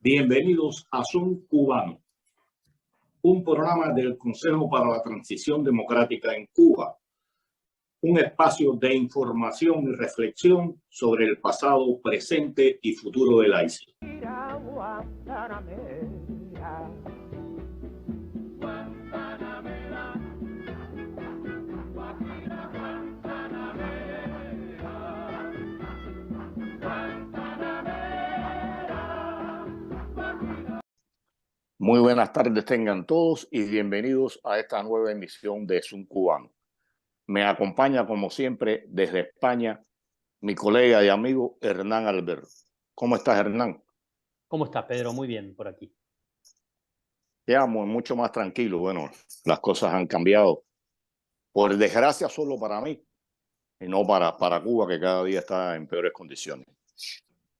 Bienvenidos a Son Cubano, un programa del Consejo para la Transición Democrática en Cuba, un espacio de información y reflexión sobre el pasado, presente y futuro de la isla. Muy buenas tardes tengan todos y bienvenidos a esta nueva emisión de Son Cubano. Me acompaña, como siempre, desde España, mi colega y amigo Hernán Alberto. ¿Cómo estás, Hernán? ¿Cómo estás, Pedro? Muy bien por aquí. Ya, mucho más tranquilo. Bueno, las cosas han cambiado. Por desgracia, solo para mí y no para Cuba, que cada día está en peores condiciones.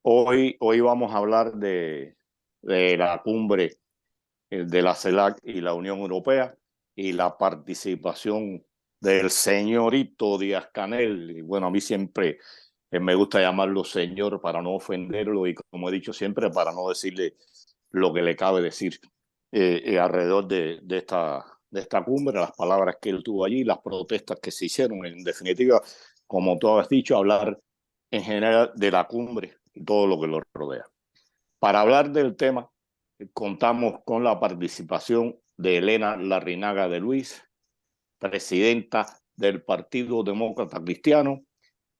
Hoy vamos a hablar de la cumbre de la CELAC y la Unión Europea y la participación del señorito Díaz-Canel. Y bueno, a mí siempre me gusta llamarlo señor para no ofenderlo y, como he dicho siempre, para no decirle lo que le cabe decir alrededor de esta cumbre, las palabras que él tuvo allí, las protestas que se hicieron. En definitiva, como tú has dicho, hablar en general de la cumbre y todo lo que lo rodea. Para hablar del tema, contamos con la participación de Elena Larrinaga de Luis, presidenta del Partido Demócrata Cristiano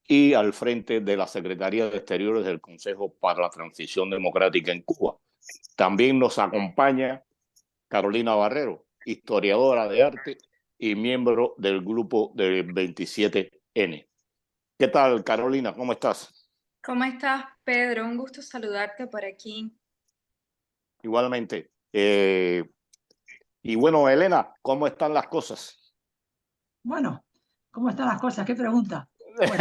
y al frente de la Secretaría de Exteriores del Consejo para la Transición Democrática en Cuba. También nos acompaña Carolina Barrero, historiadora de arte y miembro del grupo del 27N. ¿Qué tal, Carolina? ¿Cómo estás? ¿Cómo estás, Pedro? Un gusto saludarte por aquí. Igualmente. Y bueno, Elena, ¿cómo están las cosas? Bueno, ¿cómo están las cosas? ¿Qué pregunta? Pues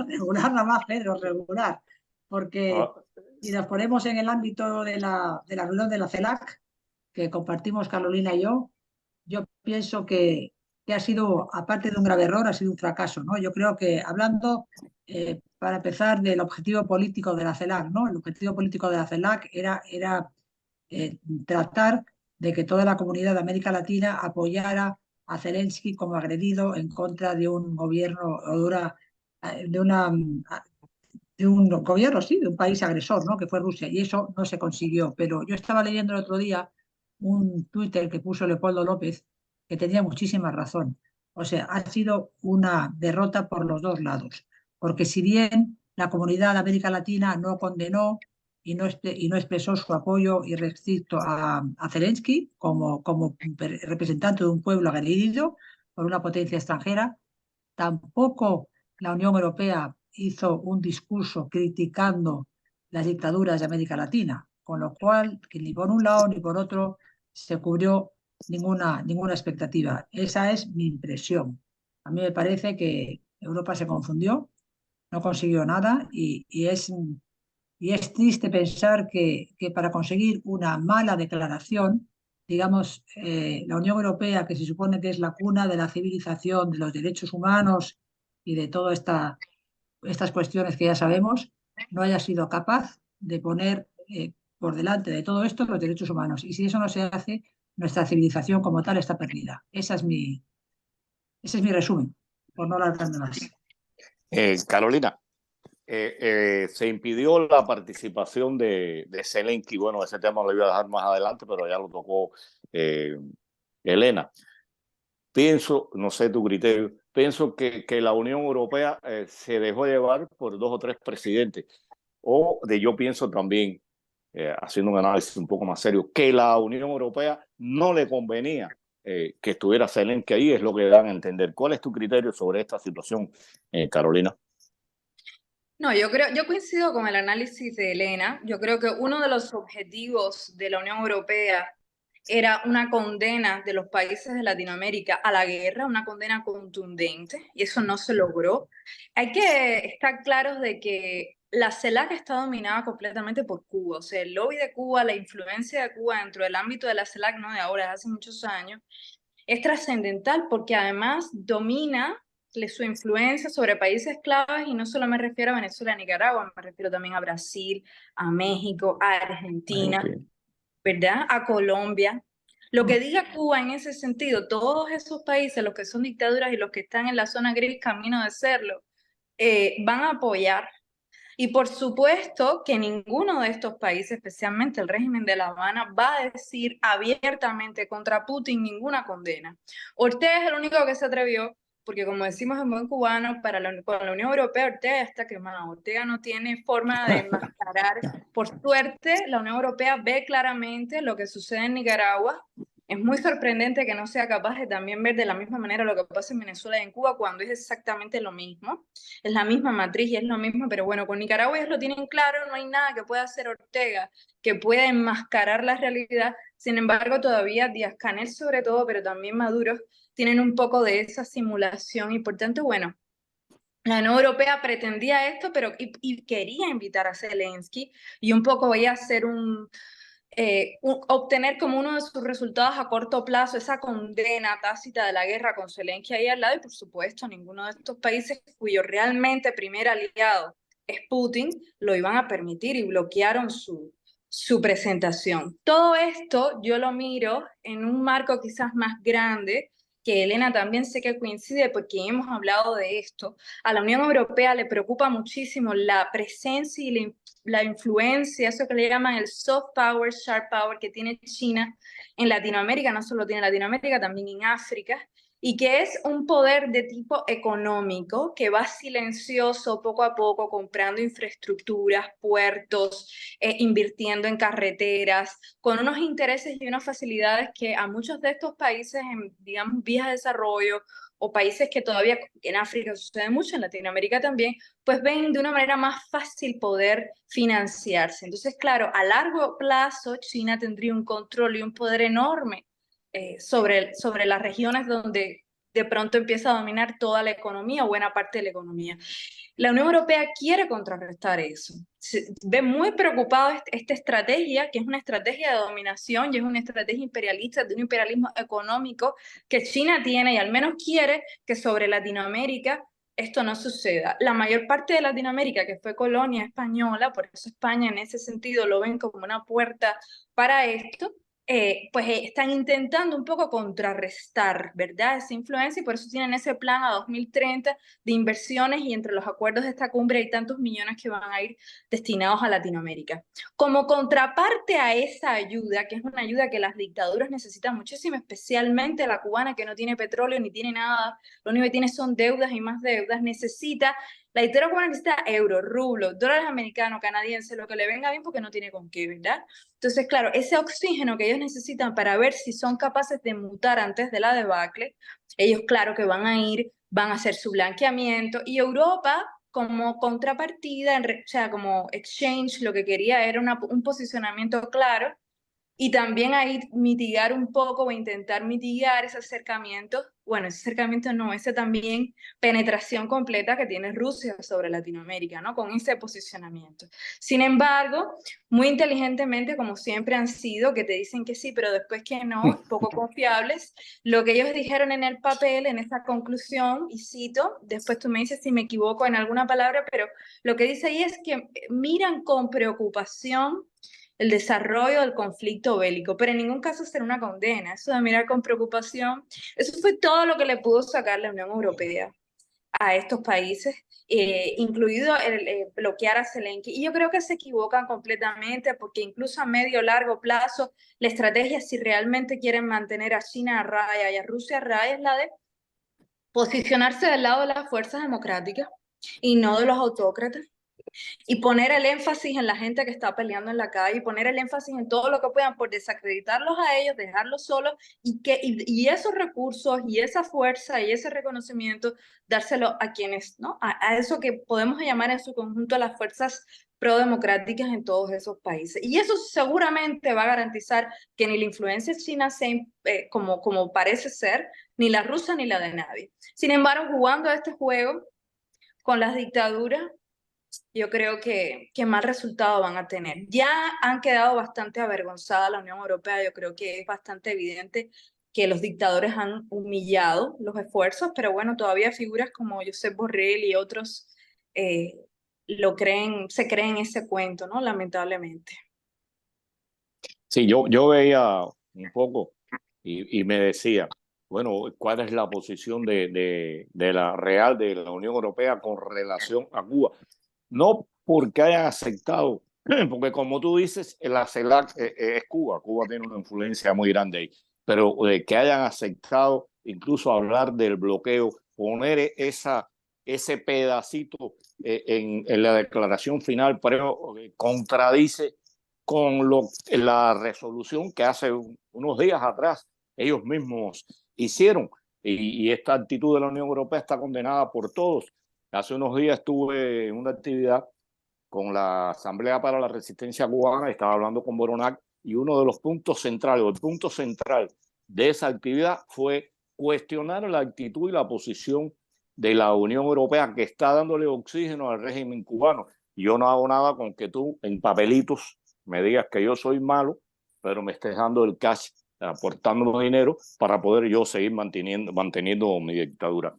regular nada más, Pedro, regular. Porque si nos ponemos en el ámbito de la reunión de la CELAC, que compartimos Carolina y yo pienso que ha sido, aparte de un grave error, ha sido un fracaso, ¿no? Yo creo que hablando, para empezar, del objetivo político de la CELAC, ¿no? El objetivo político de la CELAC era tratar de que toda la comunidad de América Latina apoyara a Zelensky como agredido en contra de un gobierno o de un gobierno, sí, de un país agresor, ¿no? Que fue Rusia, y eso no se consiguió. Pero yo estaba leyendo el otro día un Twitter que puso Leopoldo López que tenía muchísima razón. O sea, ha sido una derrota por los dos lados, porque si bien la comunidad de América Latina no condenó y no expresó su apoyo irrestricto a Zelensky como representante de un pueblo agredido por una potencia extranjera, tampoco la Unión Europea hizo un discurso criticando las dictaduras de América Latina, con lo cual, que ni por un lado ni por otro se cubrió ninguna expectativa. Esa es mi impresión. A mí me parece que Europa se confundió, no consiguió nada y es triste pensar que para conseguir una mala declaración, digamos, la Unión Europea, que se supone que es la cuna de la civilización, de los derechos humanos y de todas estas cuestiones que ya sabemos, no haya sido capaz de poner por delante de todo esto los derechos humanos. Y si eso no se hace, nuestra civilización como tal está perdida. Ese es mi resumen, por no alargarme más. Carolina, se impidió la participación de Zelensky. Bueno, ese tema lo iba a dejar más adelante, pero ya lo tocó Elena. Pienso, no sé tu criterio, pienso que la Unión Europea se dejó llevar por 2 o 3 presidentes. Yo pienso también, haciendo un análisis un poco más serio, que la Unión Europea no le convenía que estuviera Zelensky ahí, es lo que dan a entender. ¿Cuál es tu criterio sobre esta situación, Carolina? No, yo coincido con el análisis de Elena. Yo creo que uno de los objetivos de la Unión Europea era una condena de los países de Latinoamérica a la guerra, una condena contundente, y eso no se logró. Hay que estar claros de que la CELAC está dominada completamente por Cuba, o sea, el lobby de Cuba, la influencia de Cuba dentro del ámbito de la CELAC, no de ahora, de hace muchos años, es trascendental porque además domina su influencia sobre países claves, y no solo me refiero a Venezuela y Nicaragua, me refiero también a Brasil, a México, a Argentina, ¿verdad? A Colombia. Lo que diga Cuba en ese sentido, todos esos países, los que son dictaduras y los que están en la zona gris, camino de serlo, van a apoyar. Y por supuesto que ninguno de estos países, especialmente el régimen de La Habana, va a decir abiertamente contra Putin ninguna condena. Ortega es el único que se atrevió, porque como decimos en buen cubano, con la Unión Europea Ortega está quemado. Ortega no tiene forma de enmascarar. Por suerte, la Unión Europea ve claramente lo que sucede en Nicaragua. Es muy sorprendente que no sea capaz de también ver de la misma manera lo que pasa en Venezuela y en Cuba, cuando es exactamente lo mismo. Es la misma matriz y es lo mismo, pero bueno, con Nicaragua ellos lo tienen claro, no hay nada que pueda hacer Ortega que pueda enmascarar la realidad. Sin embargo, todavía Díaz-Canel sobre todo, pero también Maduro, tienen un poco de esa simulación, y por tanto, bueno, la Unión Europea pretendía esto, pero y quería invitar a Zelensky, y un poco voy a hacer obtener como uno de sus resultados a corto plazo esa condena tácita de la guerra con Zelensky ahí al lado, y por supuesto ninguno de estos países cuyo realmente primer aliado es Putin lo iban a permitir, y bloquearon su presentación. Todo esto yo lo miro en un marco quizás más grande, que Elena también sé que coincide porque hemos hablado de esto. A la Unión Europea le preocupa muchísimo la presencia y la influencia, eso que le llaman el soft power, sharp power, que tiene China en Latinoamérica, no solo tiene Latinoamérica, también en África, y que es un poder de tipo económico que va silencioso poco a poco, comprando infraestructuras, puertos, invirtiendo en carreteras, con unos intereses y unas facilidades que a muchos de estos países en, digamos, vías de desarrollo, o países que todavía en África sucede mucho, en Latinoamérica también, pues ven de una manera más fácil poder financiarse. Entonces, claro, a largo plazo China tendría un control y un poder enorme sobre las regiones donde de pronto empieza a dominar toda la economía, o buena parte de la economía. La Unión Europea quiere contrarrestar eso. Se ve muy preocupado esta estrategia, que es una estrategia de dominación y es una estrategia imperialista, de un imperialismo económico que China tiene, y al menos quiere que sobre Latinoamérica esto no suceda. La mayor parte de Latinoamérica, que fue colonia española, por eso España en ese sentido lo ven como una puerta para esto, pues están intentando un poco contrarrestar, ¿verdad?, esa influencia, y por eso tienen ese plan a 2030 de inversiones, y entre los acuerdos de esta cumbre hay tantos millones que van a ir destinados a Latinoamérica. Como contraparte a esa ayuda, que es una ayuda que las dictaduras necesitan muchísimo, especialmente la cubana, que no tiene petróleo ni tiene nada, lo único que tiene son deudas y más deudas, la dictadura cubana necesita euro, rublo, dólares americanos, canadienses, lo que le venga bien, porque no tiene con qué, ¿verdad? Entonces, claro, ese oxígeno que ellos necesitan para ver si son capaces de mutar antes de la debacle, ellos claro que van a hacer su blanqueamiento, y Europa como contrapartida, o sea, como exchange, lo que quería era un posicionamiento claro, y también ahí mitigar un poco, o intentar mitigar ese acercamiento, bueno, ese acercamiento no, ese también penetración completa que tiene Rusia sobre Latinoamérica, ¿no?, con ese posicionamiento. Sin embargo, muy inteligentemente, como siempre han sido, que te dicen que sí, pero después que no, poco confiables, lo que ellos dijeron en el papel, en esa conclusión, y cito, después tú me dices si me equivoco en alguna palabra, pero lo que dice ahí es que miran con preocupación el desarrollo del conflicto bélico, pero en ningún caso será una condena. Eso de mirar con preocupación, eso fue todo lo que le pudo sacar la Unión Europea a estos países, incluido el bloquear a Zelensky. Y yo creo que se equivocan completamente, porque incluso a medio o largo plazo, la estrategia, si realmente quieren mantener a China a raya y a Rusia a raya, es la de posicionarse del lado de las fuerzas democráticas y no de los autócratas, y poner el énfasis en la gente que está peleando en la calle, y poner el énfasis en todo lo que puedan por desacreditarlos a ellos, dejarlos solos, y esos recursos y esa fuerza y ese reconocimiento dárselo a quienes, ¿no?, a eso que podemos llamar en su conjunto las fuerzas prodemocráticas en todos esos países. Y eso seguramente va a garantizar que ni la influencia china sea como parece ser, ni la rusa ni la de nadie. Sin embargo, jugando a este juego con las dictaduras, yo creo que mal resultado van a tener. Ya han quedado bastante avergonzada la Unión Europea, yo creo que es bastante evidente que los dictadores han humillado los esfuerzos, pero bueno, todavía figuras como Josep Borrell y otros se creen ese cuento, ¿no? Lamentablemente. Sí, yo veía un poco y me decía, bueno, ¿cuál es la posición de la real de la Unión Europea con relación a Cuba? No porque hayan aceptado, porque como tú dices, la CELAC es Cuba, Cuba tiene una influencia muy grande ahí, pero que hayan aceptado incluso hablar del bloqueo, poner ese pedacito en la declaración final, pero contradice con la resolución que hace unos días atrás ellos mismos hicieron. Y esta actitud de la Unión Europea está condenada por todos. Hace unos días estuve en una actividad con la Asamblea para la Resistencia Cubana, estaba hablando con Boronac, y uno de los puntos centrales, o el punto central de esa actividad fue cuestionar la actitud y la posición de la Unión Europea, que está dándole oxígeno al régimen cubano. Y yo no hago nada con que tú en papelitos me digas que yo soy malo, pero me estés dando el cash, aportándome dinero para poder yo seguir manteniendo mi dictadura.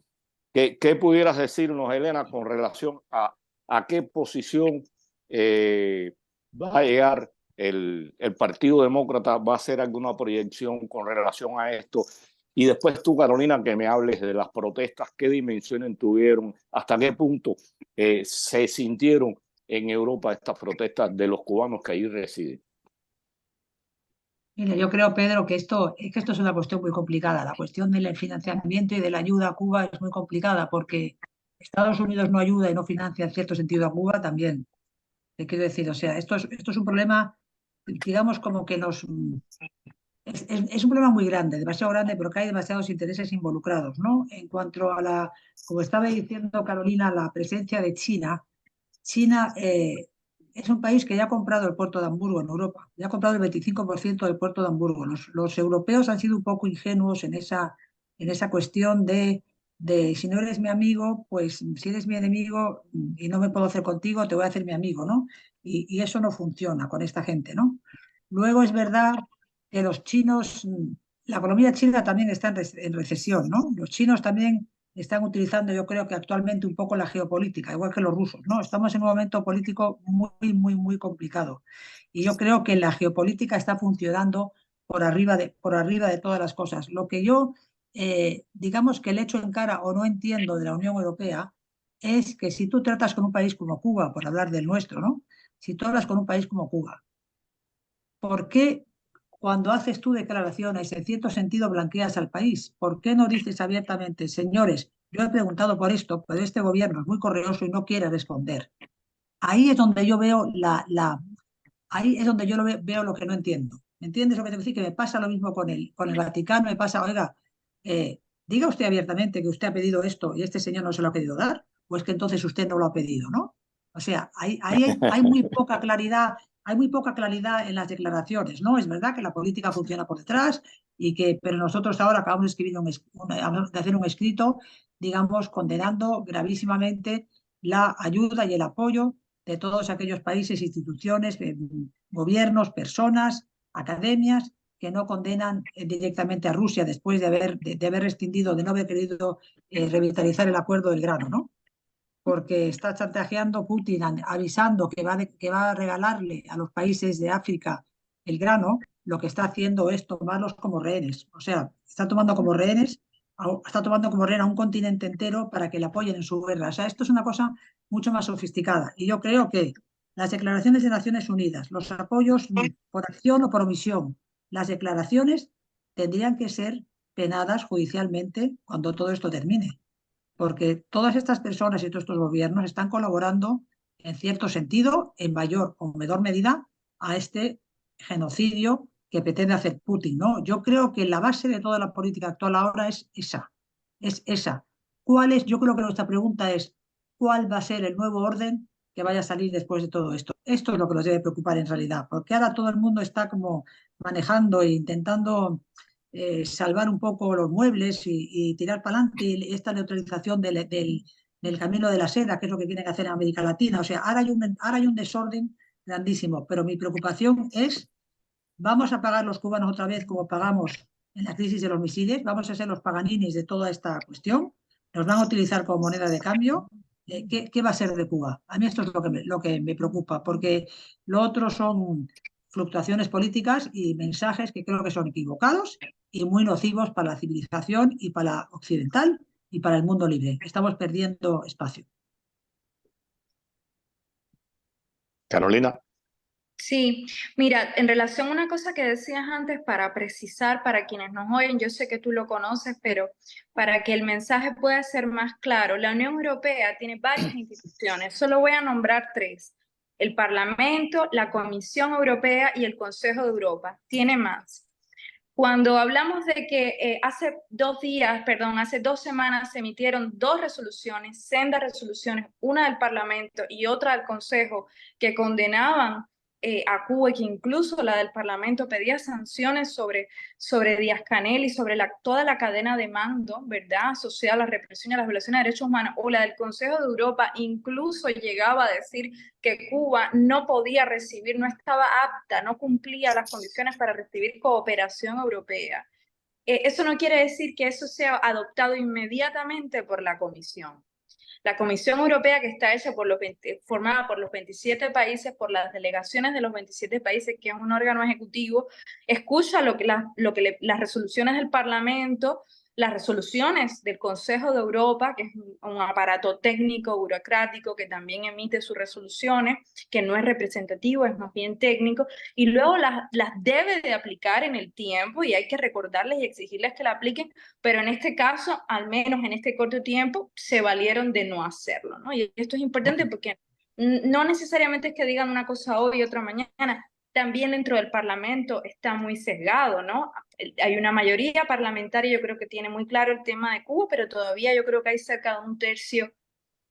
¿Qué pudieras decirnos, Elena, con relación a qué posición va a llegar el Partido Demócrata? ¿Va a hacer alguna proyección con relación a esto? Y después tú, Carolina, que me hables de las protestas, qué dimensiones tuvieron, hasta qué punto se sintieron en Europa estas protestas de los cubanos que ahí residen. Mira, yo creo, Pedro, que esto es una cuestión muy complicada. La cuestión del financiamiento y de la ayuda a Cuba es muy complicada porque Estados Unidos no ayuda y no financia en cierto sentido a Cuba también. Te quiero decir, o sea, esto es un problema, digamos, como que es un problema muy grande, demasiado grande, pero que hay demasiados intereses involucrados, ¿no? En cuanto a como estaba diciendo Carolina, la presencia de China. China es un país que ya ha comprado el puerto de Hamburgo en Europa, ya ha comprado el 25% del puerto de Hamburgo. Los europeos han sido un poco ingenuos en esa cuestión de si no eres mi amigo, pues si eres mi enemigo y no me puedo hacer contigo, te voy a hacer mi amigo, ¿no? Y eso no funciona con esta gente, ¿no? Luego es verdad que los chinos, la economía china también está en recesión, ¿no? Los chinos también están utilizando, yo creo que actualmente un poco la geopolítica, igual que los rusos, ¿no? Estamos en un momento político muy complicado. Y yo creo que la geopolítica está funcionando por arriba de todas las cosas. Lo que yo, digamos que le echo en cara o no entiendo de la Unión Europea es que si tú tratas con un país como Cuba, por hablar del nuestro, ¿no? Si tú hablas con un país como Cuba, ¿por qué cuando haces tú declaraciones en cierto sentido blanqueas al país? ¿Por qué no dices abiertamente, señores, yo he preguntado por esto, pero este gobierno es muy correoso y no quiere responder? Ahí es donde yo veo ahí es donde yo veo lo que no entiendo. ¿Me entiendes lo que te quiero decir? Que me pasa lo mismo con el Vaticano, me pasa, oiga, diga usted abiertamente que usted ha pedido esto y este señor no se lo ha querido dar, o es que entonces usted no lo ha pedido, ¿no? O sea, ahí hay muy poca claridad. Hay muy poca claridad en las declaraciones, ¿no? Es verdad que la política funciona por detrás pero nosotros ahora acabamos de escribir de hacer un escrito, digamos, condenando gravísimamente la ayuda y el apoyo de todos aquellos países, instituciones, gobiernos, personas, academias que no condenan directamente a Rusia después de haber rescindido, de no haber querido revitalizar el acuerdo del grano, ¿no? Porque está chantajeando Putin avisando que va a regalarle a los países de África el grano. Lo que está haciendo es tomarlos como rehenes. O sea, está tomando como rehén a un continente entero para que le apoyen en su guerra. O sea, esto es una cosa mucho más sofisticada. Y yo creo que las declaraciones de Naciones Unidas, los apoyos por acción o por omisión, las declaraciones tendrían que ser penadas judicialmente cuando todo esto termine, porque todas estas personas y todos estos gobiernos están colaborando, en cierto sentido, en mayor o menor medida, a este genocidio que pretende hacer Putin, ¿no? Yo creo que la base de toda la política actual ahora es esa. Yo creo que nuestra pregunta es, ¿cuál va a ser el nuevo orden que vaya a salir después de todo esto? esto es lo que nos debe preocupar en realidad, porque ahora todo el mundo está como manejando e intentando salvar un poco los muebles y tirar para adelante esta neutralización del camino de la seda, que es lo que quieren hacer en América Latina. O sea, ahora hay un desorden grandísimo, pero mi preocupación es, ¿vamos a pagar los cubanos otra vez como pagamos en la crisis de los misiles? ¿Vamos a ser los paganinis de toda esta cuestión? ¿Nos van a utilizar como moneda de cambio? ¿Qué va a ser de Cuba? A mí esto es lo que me preocupa, porque lo otro son fluctuaciones políticas y mensajes que creo que son equivocados y muy nocivos para la civilización y para la occidental y para el mundo libre. Estamos perdiendo espacio. Carolina. Sí, mira, en relación a una cosa que decías antes, para precisar para quienes nos oyen, yo sé que tú lo conoces, pero para que el mensaje pueda ser más claro, la Unión Europea tiene varias instituciones, solo voy a nombrar 3, el Parlamento, la Comisión Europea y el Consejo de Europa, tiene más. Cuando hablamos de que hace 2 semanas se emitieron 2 resoluciones, sendas resoluciones, una del Parlamento y otra del Consejo, que condenaban a Cuba, y que incluso la del Parlamento pedía sanciones sobre Díaz-Canel y sobre toda la cadena de mando, ¿verdad?, asociada a la represión y a las violaciones de derechos humanos, o la del Consejo de Europa incluso llegaba a decir que Cuba no podía recibir, no estaba apta, no cumplía las condiciones para recibir cooperación europea. Eso no quiere decir que eso sea adoptado inmediatamente por la Comisión. La Comisión Europea, que está hecha formada por los 27 países, por las delegaciones de los 27 países, que es un órgano ejecutivo, escucha las resoluciones del Parlamento, las resoluciones del Consejo de Europa, que es un aparato técnico, burocrático, que también emite sus resoluciones, que no es representativo, es más bien técnico, y luego las debe de aplicar en el tiempo, y hay que recordarles y exigirles que la apliquen, pero en este caso, al menos en este corto tiempo, se valieron de no hacerlo, ¿no? Y esto es importante porque no necesariamente es que digan una cosa hoy y otra mañana, también dentro del Parlamento está muy sesgado, ¿no? Hay una mayoría parlamentaria, yo creo que tiene muy claro el tema de Cuba, pero todavía yo creo que hay cerca de un tercio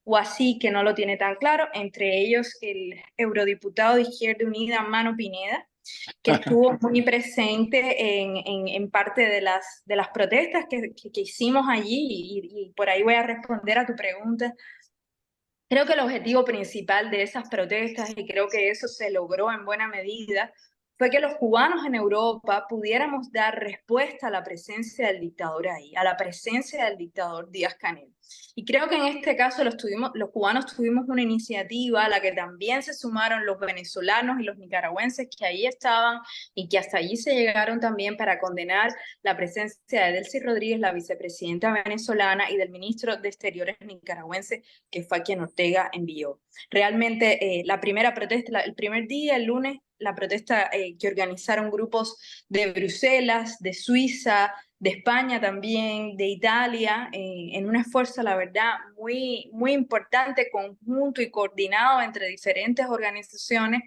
o así que no lo tiene tan claro, entre ellos el eurodiputado de Izquierda Unida, Mano Pineda, que estuvo muy presente en parte de las protestas que hicimos allí, y por ahí voy a responder a tu pregunta. Creo que el objetivo principal de esas protestas, y creo que eso se logró en buena medida, fue que los cubanos en Europa pudiéramos dar respuesta a la presencia del dictador ahí, a la presencia del dictador Díaz-Canel. Y creo que en este caso los cubanos tuvimos una iniciativa a la que también se sumaron los venezolanos y los nicaragüenses que ahí estaban y que hasta allí se llegaron también para condenar la presencia de Delcy Rodríguez, la vicepresidenta venezolana, y del ministro de Exteriores nicaragüense, que fue a quien Ortega envió. Realmente la primera protesta, el primer día, el lunes, la protesta que organizaron grupos de Bruselas, de Suiza, de España también, de Italia, en un esfuerzo, la verdad, muy, muy importante, conjunto y coordinado entre diferentes organizaciones,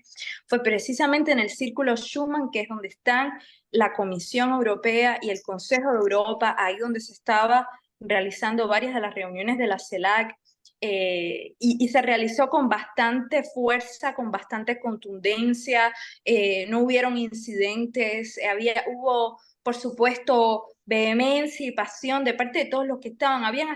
fue precisamente en el Círculo Schuman, que es donde están la Comisión Europea y el Consejo de Europa, ahí donde se estaba realizando varias de las reuniones de la CELAC, y se realizó con bastante fuerza, con bastante contundencia, no hubieron incidentes, hubo, por supuesto, vehemencia y pasión de parte de todos los que estaban. Habían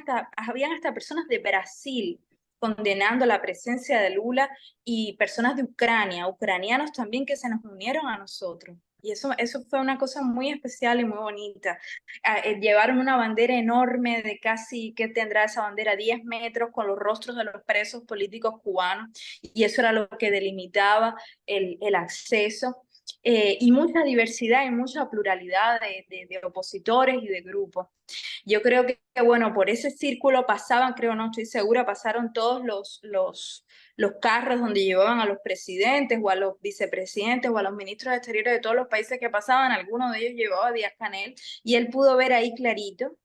hasta personas de Brasil condenando la presencia de Lula, y personas de Ucrania, ucranianos también, que se nos unieron a nosotros. Y eso fue una cosa muy especial y muy bonita. Llevaron una bandera enorme de casi, ¿qué tendrá esa bandera? 10 metros, con los rostros de los presos políticos cubanos, y eso era lo que delimitaba el acceso. Y mucha diversidad y mucha pluralidad de opositores y de grupos. Yo creo que, bueno, por ese círculo pasaban, creo, no estoy segura, pasaron todos los carros donde llevaban a los presidentes o a los vicepresidentes o a los ministros de Exteriores de todos los países que pasaban. Alguno de ellos llevaba a Díaz-Canel, y él pudo ver ahí clarito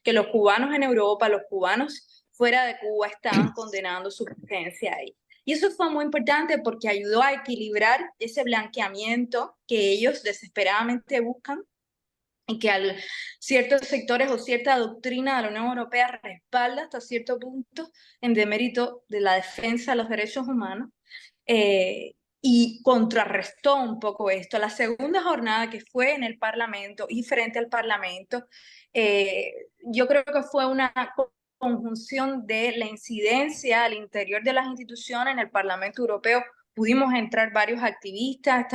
que los cubanos en Europa, los cubanos fuera de Cuba, estaban condenando su presencia ahí. Y eso fue muy importante porque ayudó a equilibrar ese blanqueamiento que ellos desesperadamente buscan, y que ciertos sectores o cierta doctrina de la Unión Europea respalda hasta cierto punto en demérito de la defensa de los derechos humanos. Y y contrarrestó un poco esto. La segunda jornada, que fue en el Parlamento y frente al Parlamento, yo creo que fue una conjunción de la incidencia al interior de las instituciones. En el Parlamento Europeo pudimos entrar varios activistas,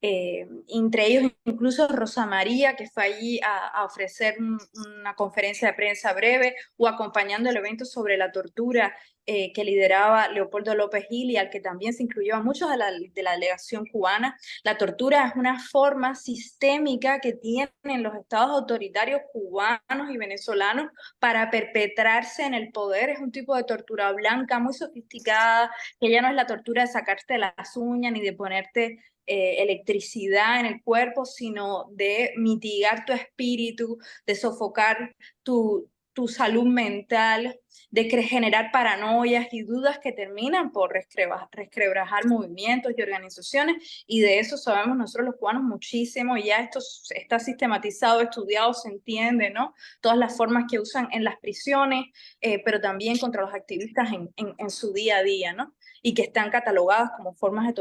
entre ellos incluso Rosa María, que fue allí a ofrecer una conferencia de prensa breve o acompañando el evento sobre la tortura que lideraba Leopoldo López Gil y al que también se incluyó a muchos de la delegación cubana. La tortura es una forma sistémica que tienen los estados autoritarios cubanos y venezolanos para perpetrarse en el poder. Es un tipo de tortura blanca muy sofisticada, que ya no es la tortura de sacarte las uñas ni de ponerte electricidad en el cuerpo, sino de mitigar tu espíritu, de sofocar tu salud mental, de generar paranoias y dudas que terminan por resquebrajar movimientos y organizaciones, y de eso sabemos nosotros los cubanos muchísimo, y ya esto está sistematizado, estudiado, se entiende, ¿no? Todas las formas que usan en las prisiones, pero también contra los activistas en su día a día, ¿no? Y que están catalogadas como formas de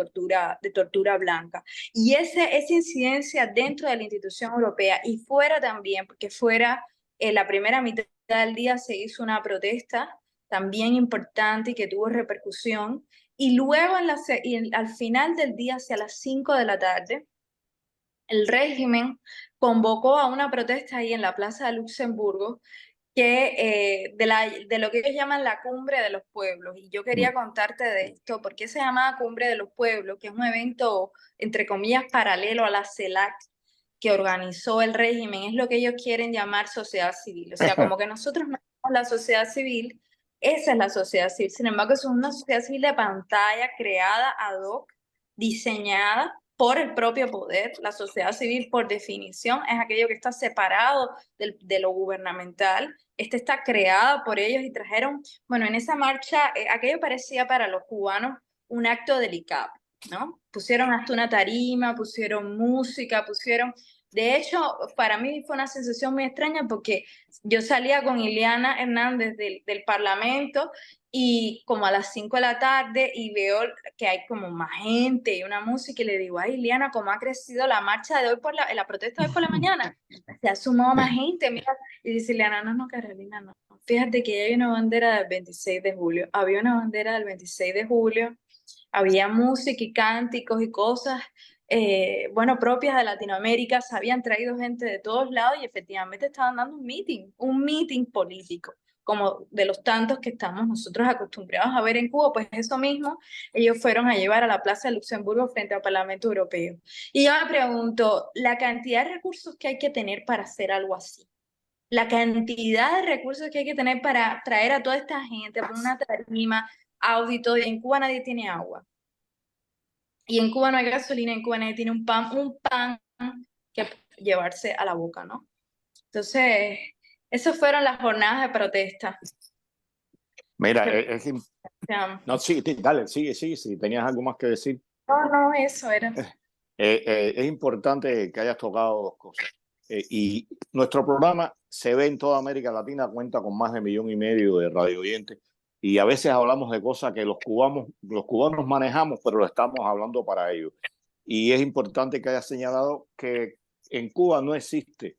tortura blanca. Y esa incidencia dentro de la institución europea y fuera también, porque fuera la primera mitad del día se hizo una protesta también importante y que tuvo repercusión, y luego al final del día, hacia las 5 de la tarde, el régimen convocó a una protesta ahí en la Plaza de Luxemburgo, de lo que ellos llaman la Cumbre de los Pueblos. Y yo quería contarte de esto, porque se llama Cumbre de los Pueblos, que es un evento, entre comillas, paralelo a la CELAC, que organizó el régimen. Es lo que ellos quieren llamar sociedad civil. O sea, como que nosotros no somos la sociedad civil, esa es la sociedad civil. Sin embargo, es una sociedad civil de pantalla creada ad hoc, diseñada por el propio poder. La sociedad civil, por definición, es aquello que está separado de lo gubernamental. Está creada por ellos y trajeron, bueno, en esa marcha, aquello parecía para los cubanos un acto delicado, ¿no? Pusieron hasta una tarima, pusieron música, De hecho, para mí fue una sensación muy extraña, porque yo salía con Ileana Hernández del Parlamento, y como a las 5 de la tarde, y veo que hay como más gente y una música, y le digo, ay, Ileana, ¿cómo ha crecido la marcha de hoy la protesta de hoy por la mañana? Se ha sumado más gente, mira. Y dice Ileana, no, Carolina, no. Fíjate que hay una bandera del 26 de julio. Había una bandera del 26 de julio. Había música y cánticos y cosas, bueno, propias de Latinoamérica. Se habían traído gente de todos lados y efectivamente estaban dando un meeting político, como de los tantos que estamos nosotros acostumbrados a ver en Cuba. Pues eso mismo ellos fueron a llevar a la Plaza de Luxemburgo frente al Parlamento Europeo. Y yo me pregunto, la cantidad de recursos que hay que tener para hacer algo así, la cantidad de recursos que hay que tener para traer a toda esta gente por una tarima, auditorio. En Cuba nadie tiene agua. Y en Cuba no hay gasolina, en Cuba nadie tiene un pan que llevarse a la boca, ¿no? Entonces, esas fueron las jornadas de protesta. Mira, No, sí, dale, sigue, si tenías algo más que decir. No, eso era. Es importante que hayas tocado dos cosas. Y nuestro programa se ve en toda América Latina, cuenta con más de 1,5 millones de radio oyentes, y a veces hablamos de cosas que los cubanos manejamos, pero lo estamos hablando para ellos. Y es importante que hayas señalado que en Cuba no existe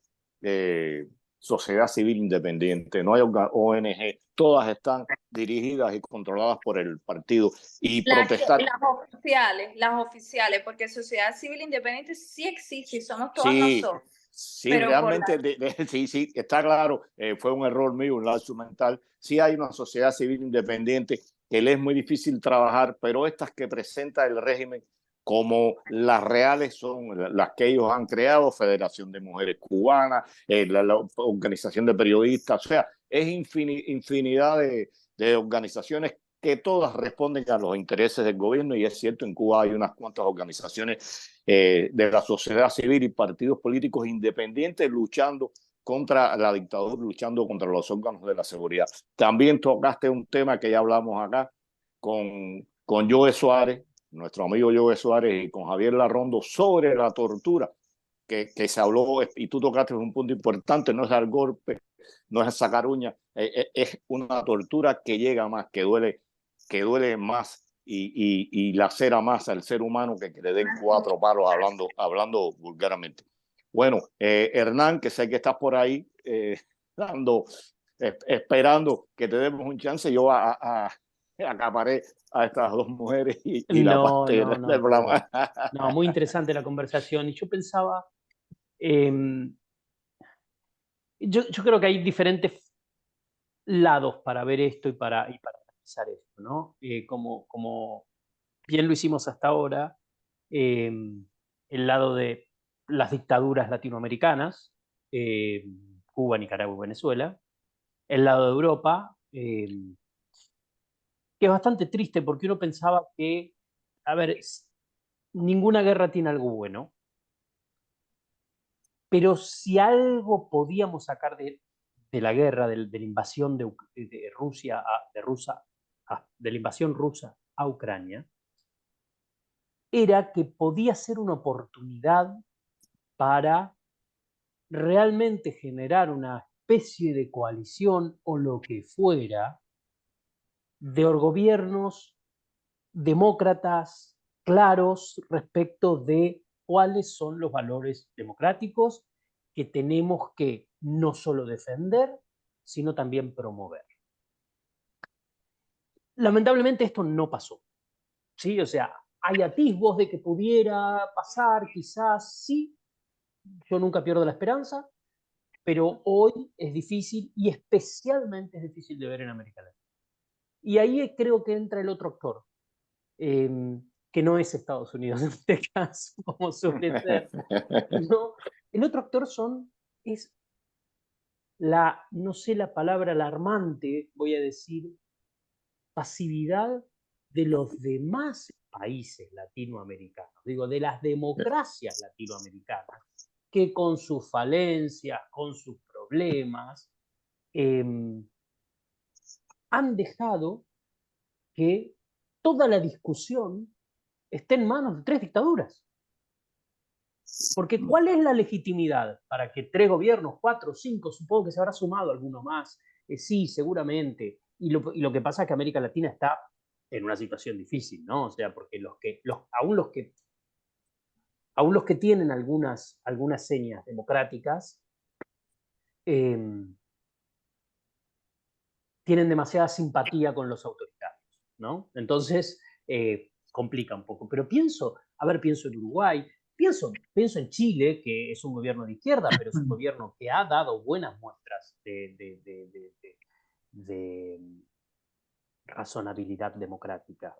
sociedad civil independiente, no hay ONG, todas están dirigidas y controladas por el partido. Y protestar. Las oficiales, porque sociedad civil independiente sí existe y somos todos nosotros. Sí, pero realmente, sí, está claro, fue un error mío, un lapsus mental. Sí hay una sociedad civil independiente que le es muy difícil trabajar, pero estas que presenta el régimen como las reales son las que ellos han creado: Federación de Mujeres Cubanas, la Organización de Periodistas. O sea, es infinidad de organizaciones que todas responden a los intereses del gobierno. Y es cierto, en Cuba hay unas cuantas organizaciones de la sociedad civil y partidos políticos independientes luchando contra la dictadura, luchando contra los órganos de la seguridad. También tocaste un tema que ya hablamos acá con Joe Suárez, nuestro amigo Joe Suárez, y con Javier Larrondo, sobre la tortura que se habló, y tú tocaste un punto importante: no es dar golpe, no es sacar uñas, es una tortura que llega más, que duele más y lacera más al ser humano que le den 4 palos hablando vulgarmente. Bueno, Hernán, que sé que estás por ahí esperando que te demos un chance, yo acaparé a estas 2 mujeres y la parte del programa. No, muy interesante la conversación. Y yo pensaba, yo creo que hay diferentes lados para ver esto y para analizar esto, ¿no? Como bien lo hicimos hasta ahora, el lado de las dictaduras latinoamericanas, Cuba, Nicaragua y Venezuela, el lado de Europa, que es bastante triste porque uno pensaba que, a ver, ninguna guerra tiene algo bueno, pero si algo podíamos sacar de la guerra, de la invasión de la invasión rusa a Ucrania, era que podía ser una oportunidad para realmente generar una especie de coalición o lo que fuera de gobiernos demócratas claros respecto de cuáles son los valores democráticos que tenemos que no solo defender, sino también promover. Lamentablemente esto no pasó, ¿sí? O sea, hay atisbos de que pudiera pasar, quizás sí, yo nunca pierdo la esperanza, pero hoy es difícil y especialmente es difícil de ver en América Latina. Y ahí creo que entra el otro actor, que no es Estados Unidos en este caso, como suele ser. No, el otro actor es no sé la palabra alarmante, voy a decir, pasividad de los demás países latinoamericanos, digo, de las democracias latinoamericanas, que con sus falencias, con sus problemas, han dejado que toda la discusión esté en manos de 3 dictaduras. Porque ¿cuál es la legitimidad para que 3 gobiernos, 4, 5, supongo que se habrá sumado alguno más? Sí, seguramente. Y lo que pasa es que América Latina está en una situación difícil, ¿no? O sea, porque aún los que tienen algunas señas democráticas tienen demasiada simpatía con los autoritarios, ¿no? Entonces, complica un poco. Pero pienso en Uruguay, pienso en Chile, que es un gobierno de izquierda, pero es un gobierno que ha dado buenas muestras de razonabilidad democrática.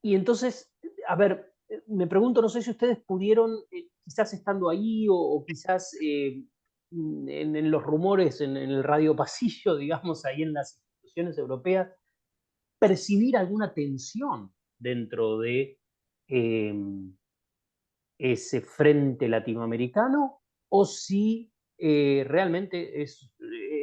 Y entonces, a ver, me pregunto, no sé si ustedes pudieron, quizás estando ahí o quizás en los rumores, en el radio pasillo, digamos, ahí en las instituciones europeas, percibir alguna tensión dentro de ese frente latinoamericano, o si realmente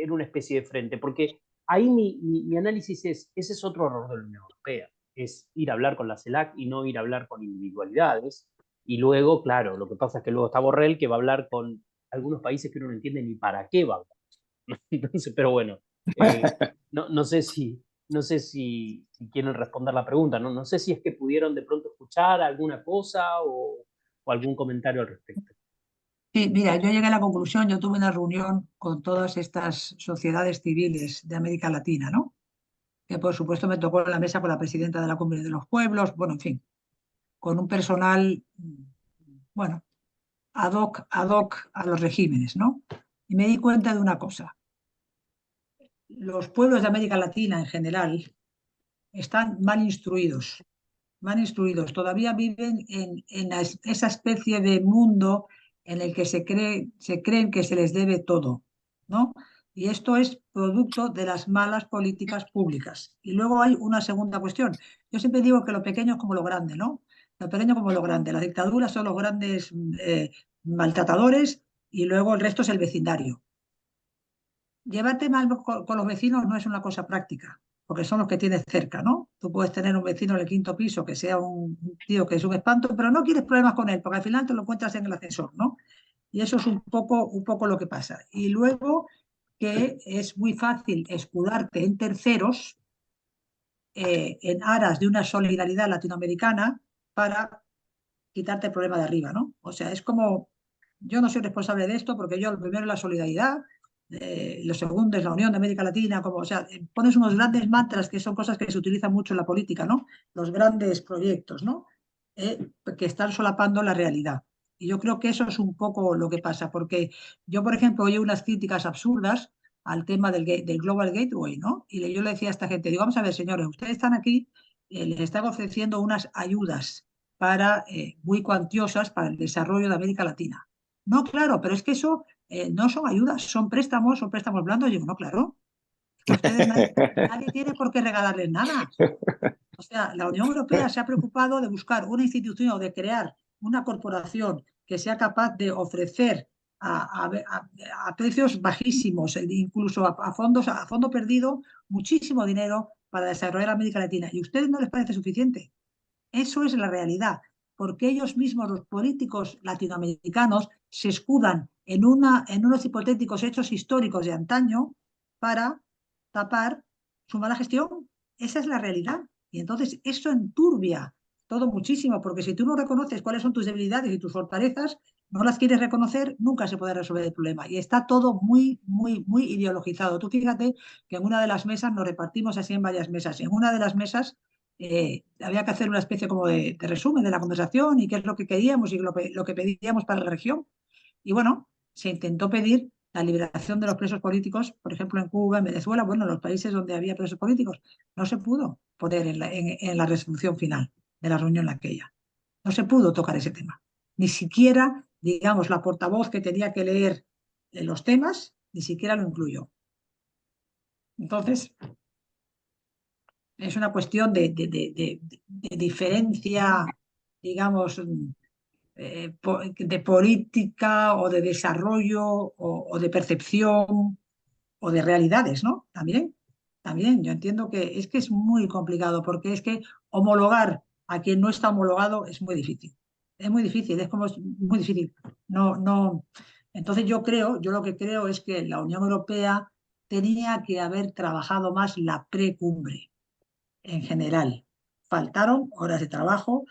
era una especie de frente, porque ahí mi análisis ese es otro error de la Unión Europea, es ir a hablar con la CELAC y no ir a hablar con individualidades, y luego, claro, lo que pasa es que luego está Borrell, que va a hablar con algunos países que uno no entiende ni para qué va a hablar. Entonces, pero bueno, no sé si quieren responder la pregunta, no sé si es que pudieron de pronto escuchar alguna cosa o algún comentario al respecto. Sí, mira, yo llegué a la conclusión, yo tuve una reunión con todas estas sociedades civiles de América Latina, ¿no? Que por supuesto me tocó en la mesa con la presidenta de la Cumbre de los Pueblos, bueno, en fin, con un personal, bueno, ad hoc a los regímenes, ¿no? Y me di cuenta de una cosa. Los pueblos de América Latina en general están mal instruidos, todavía viven en esa especie de mundo en el que se creen que se les debe todo, ¿no? Y esto es producto de las malas políticas públicas. Y luego hay una segunda cuestión. Yo siempre digo que lo pequeño es como lo grande, ¿no? Lo pequeño como lo grande. Las dictaduras son los grandes maltratadores y luego el resto es el vecindario. Llevarte mal con los vecinos no es una cosa práctica, porque son los que tienes cerca, ¿no? Tú puedes tener un vecino en el 5.º piso que sea un tío que es un espanto, pero no quieres problemas con él, porque al final te lo encuentras en el ascensor, ¿no? Y eso es un poco lo que pasa. Y luego que es muy fácil escudarte en terceros en aras de una solidaridad latinoamericana para quitarte el problema de arriba, ¿no? O sea, es como, yo no soy responsable de esto porque yo lo primero es la solidaridad, lo segundo es la Unión de América Latina, como, o sea, pones unos grandes mantras que son cosas que se utilizan mucho en la política, ¿no? Los grandes proyectos, ¿no? Que están solapando la realidad. Y yo creo que eso es un poco lo que pasa, porque yo, por ejemplo, oí unas críticas absurdas al tema del Global Gateway, ¿no? Y yo le decía a esta gente, digo, vamos a ver, señores, ustedes están aquí, les están ofreciendo unas ayudas muy cuantiosas para el desarrollo de América Latina. No, claro, pero es que eso no son ayudas, son préstamos blandos. Yo digo, no, claro, que ustedes nadie tiene por qué regalarles nada. O sea, la Unión Europea se ha preocupado de buscar una institución o de crear una corporación que sea capaz de ofrecer a precios bajísimos, incluso a fondo perdido, muchísimo dinero para desarrollar América Latina. ¿Y a ustedes no les parece suficiente? Eso es la realidad, porque ellos mismos, los políticos latinoamericanos, se escudan en unos hipotéticos hechos históricos de antaño para tapar su mala gestión. Esa es la realidad. Y entonces eso enturbia todo muchísimo, porque si tú no reconoces cuáles son tus debilidades y tus fortalezas, no las quieres reconocer, nunca se puede resolver el problema. Y está todo muy, muy, muy ideologizado. Tú fíjate que en una de las mesas nos repartimos así en varias mesas. En una de las mesas había que hacer una especie como de resumen de la conversación y qué es lo que queríamos y lo que pedíamos para la región. Y bueno, se intentó pedir la liberación de los presos políticos, por ejemplo, en Cuba, en Venezuela, bueno, en los países donde había presos políticos. No se pudo poner en la resolución final de la reunión aquella. No se pudo tocar ese tema. Ni siquiera, digamos, la portavoz que tenía que leer los temas, ni siquiera lo incluyó. Entonces, es una cuestión de diferencia, digamos, de política o de desarrollo o de percepción o de realidades, ¿no? También, yo entiendo que es muy complicado porque es que homologar a quien no está homologado es muy difícil. Es muy difícil, es como es muy difícil. No, no. Entonces yo lo que creo es que la Unión Europea tenía que haber trabajado más la precumbre en general. Faltaron horas de trabajo,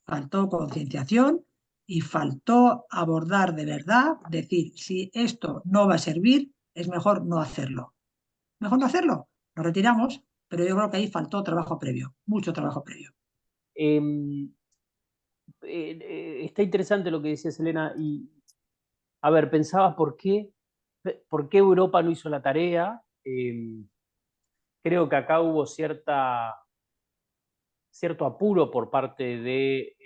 faltó concienciación y faltó abordar de verdad, decir, si esto no va a servir, es mejor no hacerlo. Mejor no hacerlo, lo retiramos, pero yo creo que ahí faltó trabajo previo, mucho trabajo previo. Está interesante lo que decía Selena y, a ver, pensaba por qué Europa no hizo la tarea. Creo que acá hubo cierto apuro por parte de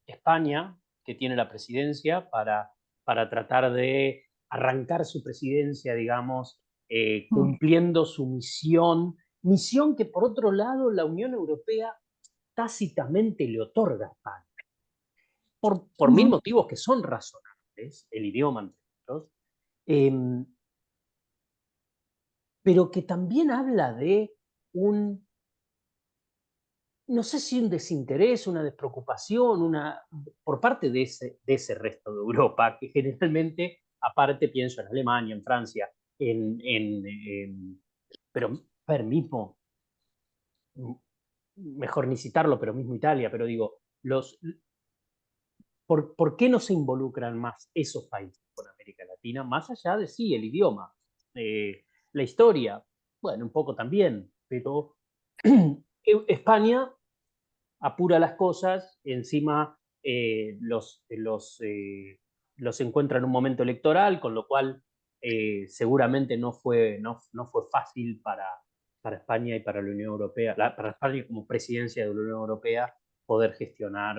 España, que tiene la presidencia, para tratar de arrancar su presidencia, digamos, cumpliendo su misión que por otro lado la Unión Europea tácitamente le otorga a España, por mil motivos que son razonables, el idioma entre otros, pero que también habla de no sé si un desinterés, una despreocupación, por parte de ese resto de Europa, que generalmente, aparte pienso en Alemania, en Francia, pero a ver, mismo, mejor ni citarlo, pero mismo Italia, pero digo, ¿por qué no se involucran más esos países con América Latina, más allá de sí, el idioma, la historia, bueno, un poco también, pero España apura las cosas, encima los encuentra en un momento electoral, con lo cual seguramente no fue fácil para España y para la Unión Europea, para España como presidencia de la Unión Europea, poder gestionar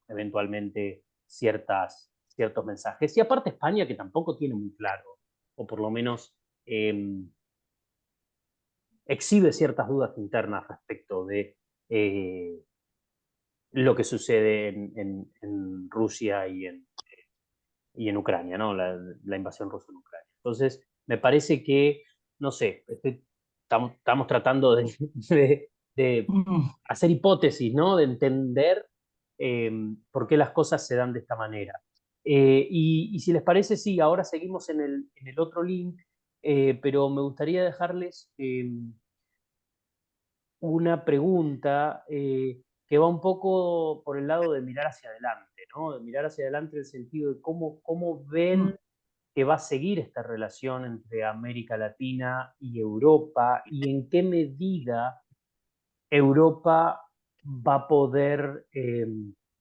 eventualmente ciertos mensajes. Y aparte España, que tampoco tiene muy claro, o por lo menos exhibe ciertas dudas internas respecto de lo que sucede en Rusia y en Ucrania, ¿no? La invasión rusa en Ucrania. Entonces, me parece que, no sé, estamos tratando de hacer hipótesis, ¿no? De entender por qué las cosas se dan de esta manera. Y si les parece, sí, ahora seguimos en el otro link, pero me gustaría dejarles una pregunta que va un poco por el lado de mirar hacia adelante, ¿no? De mirar hacia adelante en el sentido de cómo ven que va a seguir esta relación entre América Latina y Europa y en qué medida Europa va a poder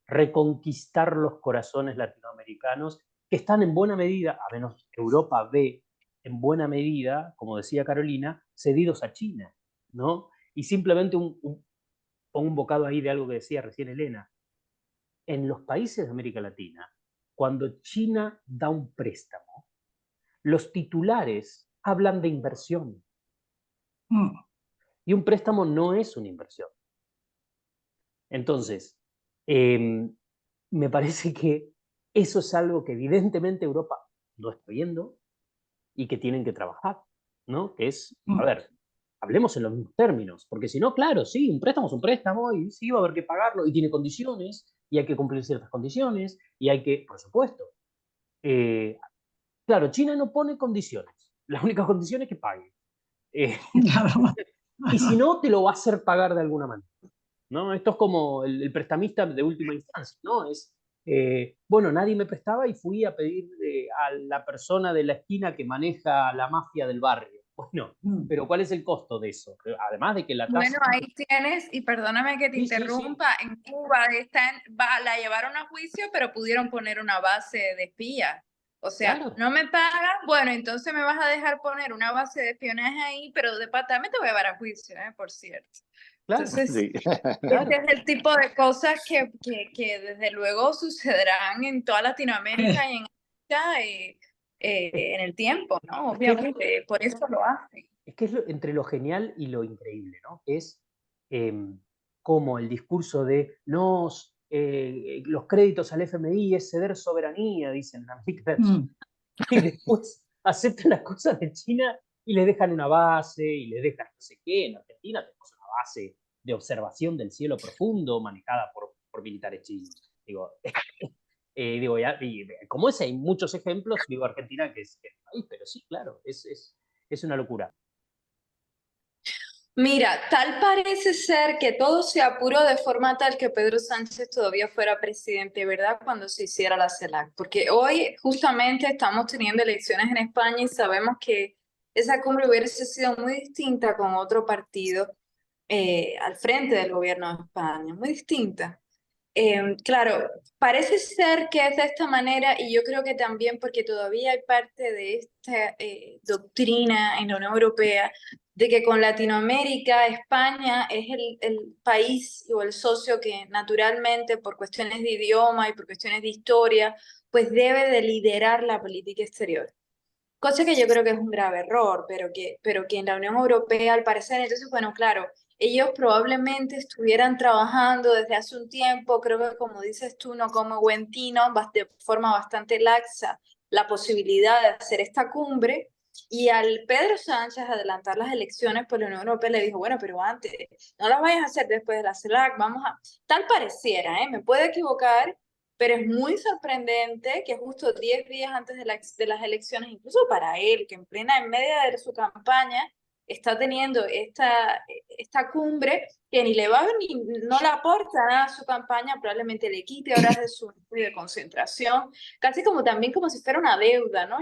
reconquistar los corazones latinoamericanos que están en buena medida, a menos Europa ve en buena medida, como decía Carolina, cedidos a China, ¿no? Y simplemente pongo un bocado ahí de algo que decía recién Elena. En los países de América Latina, cuando China da un préstamo, los titulares hablan de inversión. Y un préstamo no es una inversión. Entonces, me parece que eso es algo que evidentemente Europa no está viendo y que tienen que trabajar, ¿no? Que es, a ver, hablemos en los mismos términos, porque si no, claro, sí, un préstamo es un préstamo y sí va a haber que pagarlo y tiene condiciones y hay que cumplir ciertas condiciones y hay que, por supuesto. Claro, China no pone condiciones, la única condición es que pague. Y si no, te lo va a hacer pagar de alguna manera, ¿no? Esto es como el prestamista de última instancia, ¿no? Es, bueno, nadie me prestaba y fui a pedir a la persona de la esquina que maneja la mafia del barrio. Bueno, pero ¿cuál es el costo de eso? Además de que la tasa... Bueno, ahí tienes, y perdóname que te Sí, sí, sí. interrumpa, en Cuba la llevaron a juicio, pero pudieron poner una base de espías. O sea, Claro. no me pagas, bueno, entonces me vas a dejar poner una base de espionaje ahí, pero de patada te voy a llevar a juicio, por cierto. Claro. Entonces, Sí. Claro. este es el tipo de cosas que desde luego sucederán en toda Latinoamérica y en África en el tiempo, ¿no? Obviamente, por eso lo hacen. Es que es entre lo genial y lo increíble, ¿no? Es como el discurso de los créditos al FMI es ceder soberanía, dicen en América Latina. Y después aceptan las cosas de China y les dejan una base y les dejan no sé qué. En Argentina tenemos una base de observación del cielo profundo manejada por militares chinos. Digo, como ese hay muchos ejemplos, digo Argentina que es país, pero sí, claro, es una locura. Mira, tal parece ser que todo se apuró de forma tal que Pedro Sánchez todavía fuera presidente, ¿verdad? Cuando se hiciera la CELAC. Porque hoy justamente estamos teniendo elecciones en España y sabemos que esa cumbre hubiese sido muy distinta con otro partido al frente del gobierno de España, muy distinta. Claro, parece ser que es de esta manera y yo creo que también porque todavía hay parte de esta doctrina en la Unión Europea de que con Latinoamérica, España es el país o el socio que naturalmente por cuestiones de idioma y por cuestiones de historia, pues debe de liderar la política exterior. Cosa que yo creo que es un grave error, pero que en la Unión Europea al parecer, entonces, bueno, claro, ellos probablemente estuvieran trabajando desde hace un tiempo, creo que como dices tú, no como buen tino, de forma bastante laxa, la posibilidad de hacer esta cumbre, y al Pedro Sánchez adelantar las elecciones, pues la Unión Europea le dijo, bueno, pero antes, no las vayas a hacer después de la CELAC, vamos a... Tal pareciera, me puedo equivocar, pero es muy sorprendente que justo 10 días antes de las elecciones, incluso para él, que en medio de su campaña, está teniendo esta cumbre que ni le va ni no le aporta nada a su campaña, probablemente le quite horas de su de concentración, casi como también como si fuera una deuda, ¿no?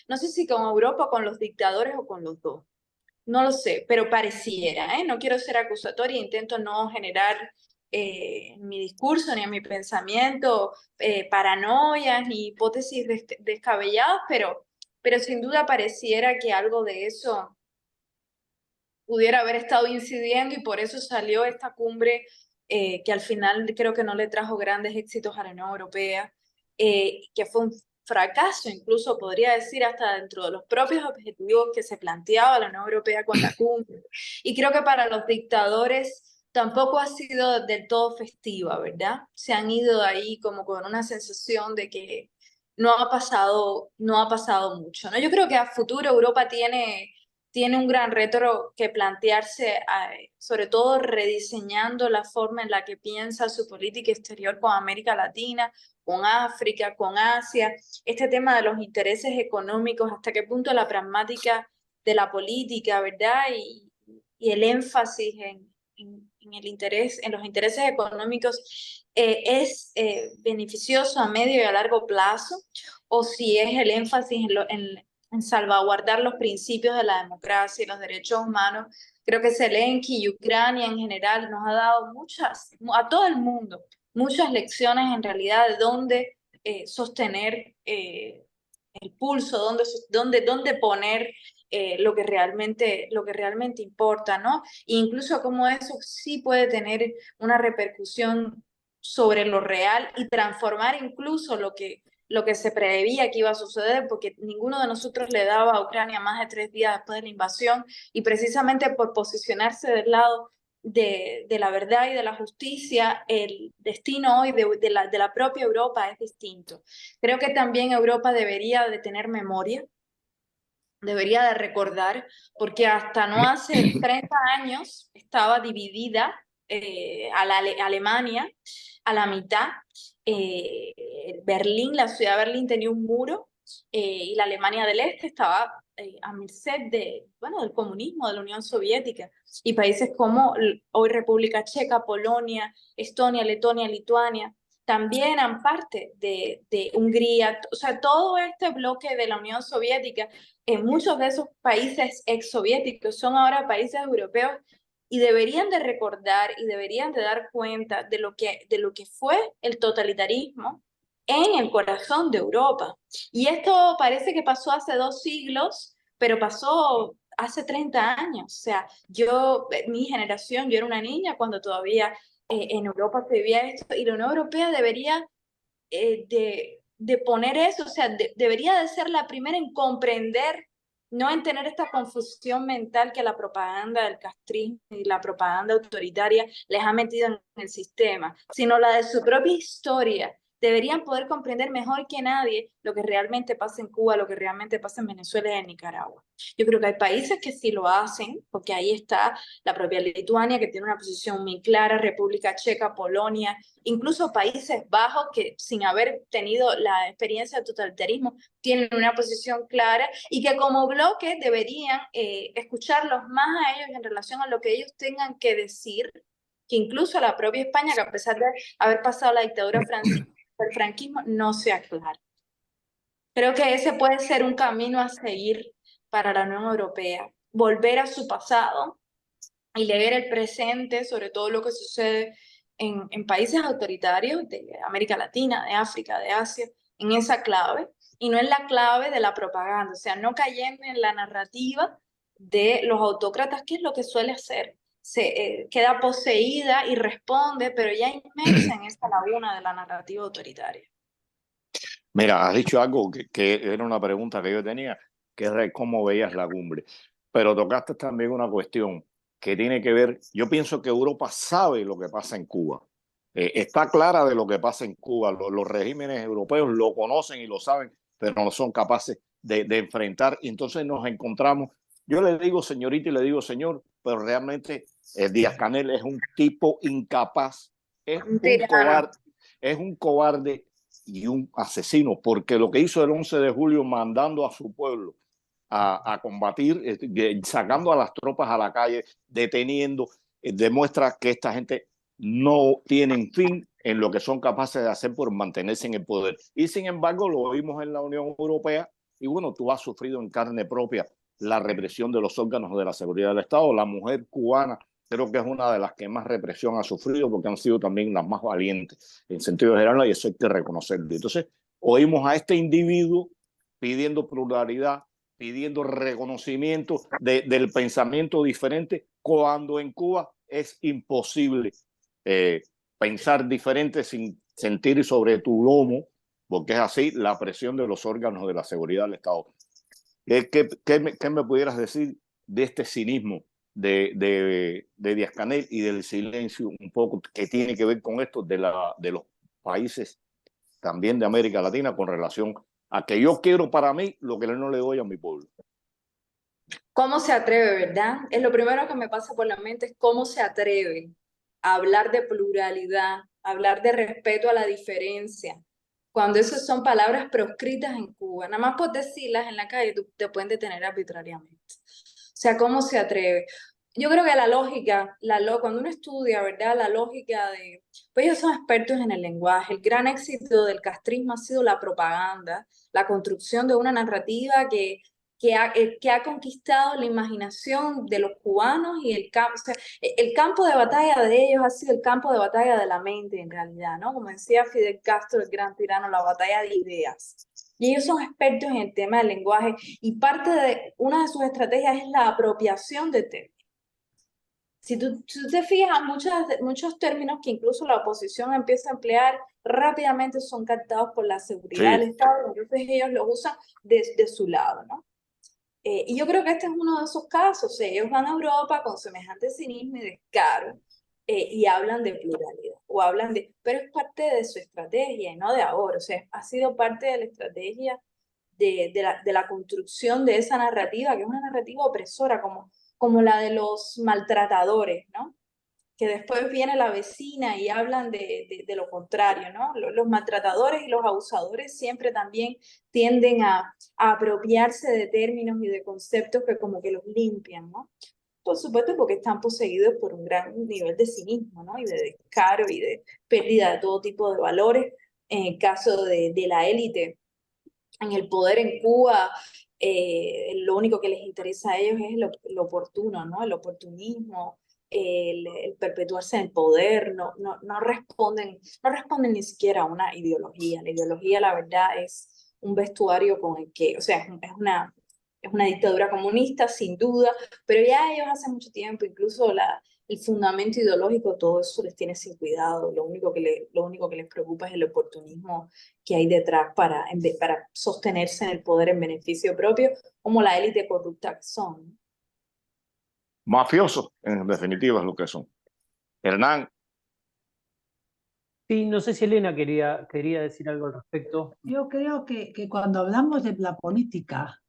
No sé si con Europa o con los dictadores o con los dos. No lo sé, pero pareciera, no quiero ser acusatoria, intento no generar en mi discurso ni en mi pensamiento paranoias ni hipótesis descabelladas, pero sin duda pareciera que algo de eso pudiera haber estado incidiendo y por eso salió esta cumbre que al final creo que no le trajo grandes éxitos a la Unión Europea, que fue un fracaso, incluso podría decir hasta dentro de los propios objetivos que se planteaba la Unión Europea con la cumbre. Y creo que para los dictadores tampoco ha sido del todo festiva, ¿verdad? Se han ido ahí como con una sensación de que no ha pasado mucho, ¿no? Yo creo que a futuro Europa tiene un gran reto que plantearse, sobre todo rediseñando la forma en la que piensa su política exterior con América Latina, con África, con Asia, este tema de los intereses económicos, hasta qué punto la pragmática de la política, ¿verdad? Y el énfasis en los intereses económicos es beneficioso a medio y a largo plazo, o si es el énfasis en salvaguardar los principios de la democracia y los derechos humanos. Creo que Zelensky y Ucrania en general nos ha dado a todo el mundo, muchas lecciones en realidad de dónde sostener el pulso, dónde poner lo que realmente importa, ¿no? E incluso cómo eso sí puede tener una repercusión sobre lo real y transformar incluso lo que se preveía que iba a suceder, porque ninguno de nosotros le daba a Ucrania más de 3 días después de la invasión, y precisamente por posicionarse del lado de la verdad y de la justicia, el destino hoy de la propia Europa es distinto. Creo que también Europa debería de tener memoria, debería de recordar, porque hasta no hace 30 años estaba dividida Alemania a la mitad. Berlín, la ciudad de Berlín tenía un muro y la Alemania del Este estaba a merced del comunismo, de la Unión Soviética. Y países como hoy República Checa, Polonia, Estonia, Letonia, Lituania, también eran parte de Hungría. O sea, todo este bloque de la Unión Soviética, muchos de esos países exsoviéticos son ahora países europeos, y deberían de recordar y deberían de dar cuenta de lo que fue el totalitarismo en el corazón de Europa. Y esto parece que pasó hace 2 siglos, pero pasó hace 30 años. O sea, mi generación, yo era una niña cuando todavía en Europa se vivía esto, y la Unión Europea debería de poner eso, o sea, debería de ser la primera en comprender, no en tener esta confusión mental que la propaganda del castrismo y la propaganda autoritaria les ha metido en el sistema, sino la de su propia historia. Deberían poder comprender mejor que nadie lo que realmente pasa en Cuba, lo que realmente pasa en Venezuela y en Nicaragua. Yo creo que hay países que sí lo hacen, porque ahí está la propia Lituania, que tiene una posición muy clara, República Checa, Polonia, incluso Países Bajos, que sin haber tenido la experiencia del totalitarismo, tienen una posición clara, y que como bloque deberían escucharlos más a ellos en relación a lo que ellos tengan que decir, que incluso la propia España, que a pesar de haber pasado la dictadura francesa, el franquismo, no sea claro. Creo que ese puede ser un camino a seguir para la Unión Europea, volver a su pasado y leer el presente, sobre todo lo que sucede en países autoritarios de América Latina, de África, de Asia, en esa clave, y no en la clave de la propaganda, o sea, no cayendo en la narrativa de los autócratas, que es lo que suele hacer. Se queda poseída y responde, pero ya inmersa en esa laguna de la narrativa autoritaria. Mira, has dicho algo que era una pregunta que yo tenía, que era cómo veías la cumbre. Pero tocaste también una cuestión que tiene que ver, yo pienso que Europa sabe lo que pasa en Cuba. Está clara de lo que pasa en Cuba. Los regímenes europeos lo conocen y lo saben, pero no son capaces de enfrentar. Y entonces nos encontramos, yo le digo señorita y le digo señor, pero realmente Díaz-Canel es un tipo incapaz, es un cobarde y un asesino, porque lo que hizo el 11 de julio mandando a su pueblo a combatir, sacando a las tropas a la calle, deteniendo, demuestra que esta gente no tienen fin en lo que son capaces de hacer por mantenerse en el poder. Y sin embargo lo vimos en la Unión Europea, y bueno, tú has sufrido en carne propia la represión de los órganos de la seguridad del Estado. La mujer cubana creo que es una de las que más represión ha sufrido, porque han sido también las más valientes en sentido general, y eso hay que reconocerlo. Entonces, oímos a este individuo pidiendo pluralidad, pidiendo reconocimiento del pensamiento diferente, cuando en Cuba es imposible pensar diferente sin sentir sobre tu lomo, porque es así, la presión de los órganos de la seguridad del Estado. ¿Qué me pudieras decir de este cinismo de Díaz-Canel y del silencio un poco que tiene que ver con esto de los países también de América Latina, con relación a que yo quiero para mí lo que no le doy a mi pueblo? ¿Cómo se atreve, verdad? Es lo primero que me pasa por la mente, es cómo se atreve a hablar de pluralidad, a hablar de respeto a la diferencia, cuando esas son palabras proscritas en Cuba. Nada más por decirlas en la calle te pueden detener arbitrariamente. O sea, ¿cómo se atreve? Yo creo que la lógica, cuando uno estudia, ¿verdad? La lógica de, pues ellos son expertos en el lenguaje. El gran éxito del castrismo ha sido la propaganda, la construcción de una narrativa que ha conquistado la imaginación de los cubanos y el campo. O sea, el campo de batalla de ellos ha sido el campo de batalla de la mente, en realidad, ¿no? Como decía Fidel Castro, el gran tirano, la batalla de ideas. Y ellos son expertos en el tema del lenguaje y una de sus estrategias es la apropiación de temas. Si tú te fijas, muchos términos que incluso la oposición empieza a emplear rápidamente son captados por la seguridad del Estado, entonces ellos los usan desde su lado, ¿no? Y yo creo que este es uno de esos casos. Ellos van a Europa con semejante cinismo y descaro y hablan de pluralidad, pero es parte de su estrategia y no de ahora, o sea, ha sido parte de la estrategia de la construcción de esa narrativa, que es una narrativa opresora, como la de los maltratadores, ¿no? Que después viene la vecina y hablan de lo contrario, ¿no? Los maltratadores y los abusadores siempre también tienden a apropiarse de términos y de conceptos que como que los limpian, ¿no? Por supuesto, porque están poseídos por un gran nivel de cinismo, ¿no? Y de descaro y de pérdida de todo tipo de valores. En el caso de la élite en el poder en Cuba, lo único que les interesa a ellos es lo oportuno, ¿no? El oportunismo, el perpetuarse en el poder, no responden ni siquiera a una ideología. La ideología, la verdad, es un vestuario con el que, o sea, es una dictadura comunista, sin duda, pero ya ellos hace mucho tiempo, incluso el fundamento ideológico, todo eso les tiene sin cuidado. Lo único que les preocupa es el oportunismo que hay detrás para sostenerse en el poder en beneficio propio, como la élite corrupta que son. Mafiosos, en definitiva, es lo que son. Hernán. Sí, no sé si Elena quería decir algo al respecto. Yo creo que cuando hablamos de la política,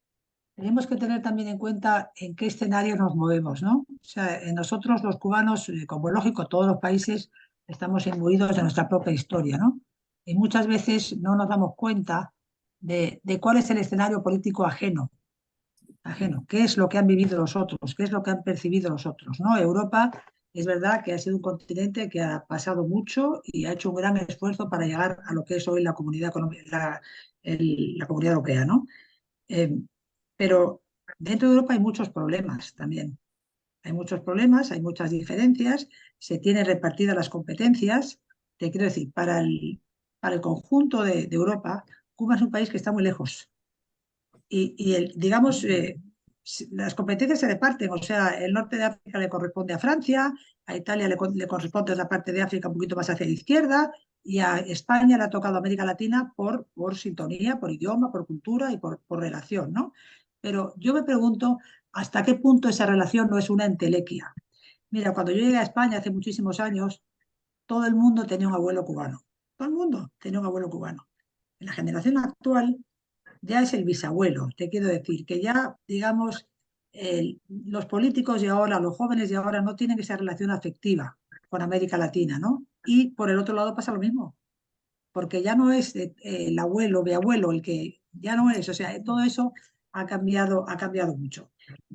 tenemos que tener también en cuenta en qué escenario nos movemos, ¿no? O sea, nosotros los cubanos, como es lógico, todos los países estamos imbuidos de nuestra propia historia, ¿no? Y muchas veces no nos damos cuenta de cuál es el escenario político ajeno, qué es lo que han vivido los otros, qué es lo que han percibido los otros, ¿no? Europa es verdad que ha sido un continente que ha pasado mucho y ha hecho un gran esfuerzo para llegar a lo que es hoy la comunidad, la comunidad europea, ¿no? Pero dentro de Europa hay muchos problemas también. Hay muchos problemas, hay muchas diferencias, se tienen repartidas las competencias. Te quiero decir, para el conjunto de Europa, Cuba es un país que está muy lejos. Digamos, las competencias se reparten, o sea, el norte de África le corresponde a Francia, a Italia le corresponde la parte de África un poquito más hacia la izquierda, y a España le ha tocado América Latina por sintonía, por idioma, por cultura y por relación, ¿no? Pero yo me pregunto hasta qué punto esa relación no es una entelequia. Mira, cuando yo llegué a España hace muchísimos años, todo el mundo tenía un abuelo cubano. Todo el mundo tenía un abuelo cubano. En la generación actual ya es el bisabuelo. Te quiero decir que ya, digamos, los políticos de ahora, los jóvenes de ahora no tienen esa relación afectiva con América Latina, ¿no? Y por el otro lado pasa lo mismo, porque ya no es el abuelo, bisabuelo, el que ya no es, o sea, todo eso ha cambiado mucho.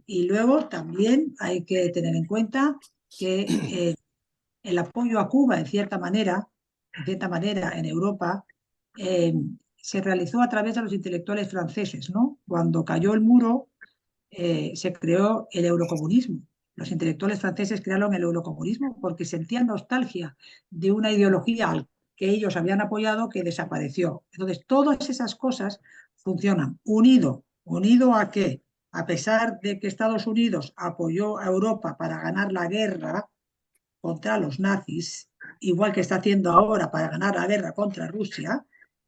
Y luego también hay que tener en cuenta que el apoyo a Cuba, en cierta manera, en Europa, se realizó a través de los intelectuales franceses, ¿no? Cuando cayó el muro, se creó el eurocomunismo. Los intelectuales franceses crearon el eurocomunismo porque sentían nostalgia de una ideología que ellos habían apoyado que desapareció. Entonces, todas esas cosas funcionan. ¿Unido a qué? A pesar de que Estados Unidos apoyó a Europa para ganar la guerra contra los nazis, igual que está haciendo ahora para ganar la guerra contra Rusia,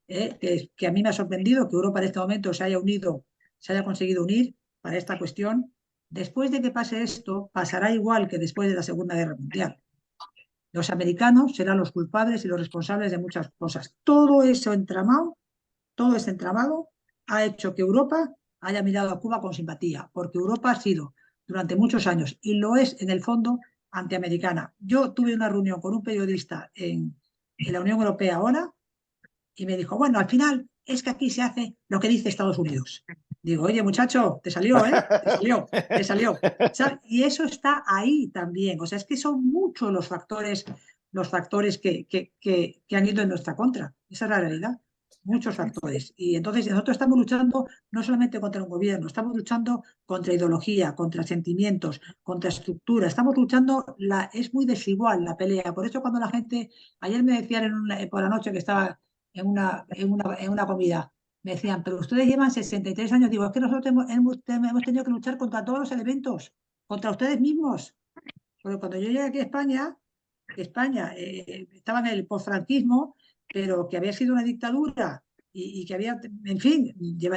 que a mí me ha sorprendido que Europa en este momento se haya conseguido unir para esta cuestión. Después de que pase esto, pasará igual que después de la Segunda Guerra Mundial. Los americanos serán los culpables y los responsables de muchas cosas. Todo ese entramado ha hecho que Europa haya mirado a Cuba con simpatía, porque Europa ha sido durante muchos años, y lo es en el fondo, antiamericana. Yo tuve una reunión con un periodista en la Unión Europea ahora y me dijo, bueno, al final es que aquí se hace lo que dice Estados Unidos. Digo, oye, muchacho, te salió, ¿eh? Te salió, te salió. ¿Sabes? Y eso está ahí también. O sea, es que son muchos los factores que han ido en nuestra contra. Esa es la realidad. Muchos factores. Y entonces nosotros estamos luchando no solamente contra un gobierno, estamos luchando contra ideología, contra sentimientos, contra estructura. Estamos luchando, es muy desigual la pelea. Por eso cuando la gente, ayer me decían por la noche que estaba en una comida, me decían, pero ustedes llevan 63 años. Digo, es que nosotros hemos tenido que luchar contra todos los elementos, contra ustedes mismos. Porque cuando yo llegué aquí a España estaba en el posfranquismo, pero que había sido una dictadura y que había, en fin,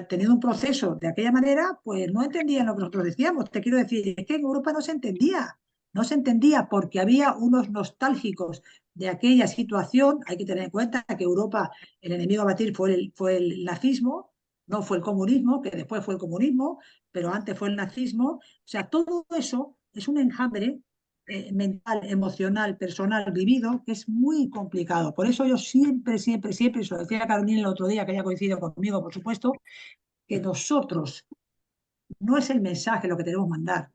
tenido un proceso de aquella manera, pues no entendían lo que nosotros decíamos. Te quiero decir, es que en Europa no se entendía porque había unos nostálgicos de aquella situación. Hay que tener en cuenta que Europa, el enemigo a batir fue el nazismo, no fue el comunismo, que después fue el comunismo, pero antes fue el nazismo. O sea, todo eso es un enjambre mental, emocional, personal, vivido, que es muy complicado. Por eso yo siempre, siempre, siempre, y se lo decía a Carolina el otro día, que ella coincide conmigo, por supuesto, que nosotros no es el mensaje lo que tenemos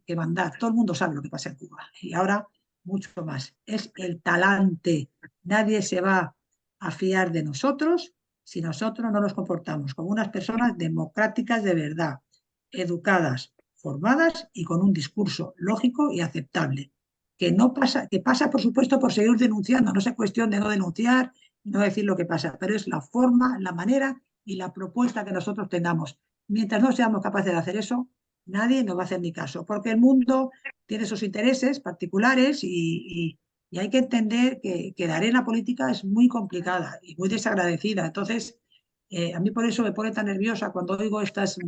que mandar. Todo el mundo sabe lo que pasa en Cuba. Y ahora mucho más. Es el talante. Nadie se va a fiar de nosotros si nosotros no nos comportamos como unas personas democráticas de verdad, educadas, formadas y con un discurso lógico y aceptable. Que pasa, por supuesto, por seguir denunciando. No es cuestión de no denunciar y no decir lo que pasa, pero es la forma, la manera y la propuesta que nosotros tengamos. Mientras no seamos capaces de hacer eso, nadie nos va a hacer ni caso, porque el mundo tiene sus intereses particulares y hay que entender que la arena política es muy complicada y muy desagradecida. Entonces, a mí por eso me pone tan nerviosa cuando oigo estas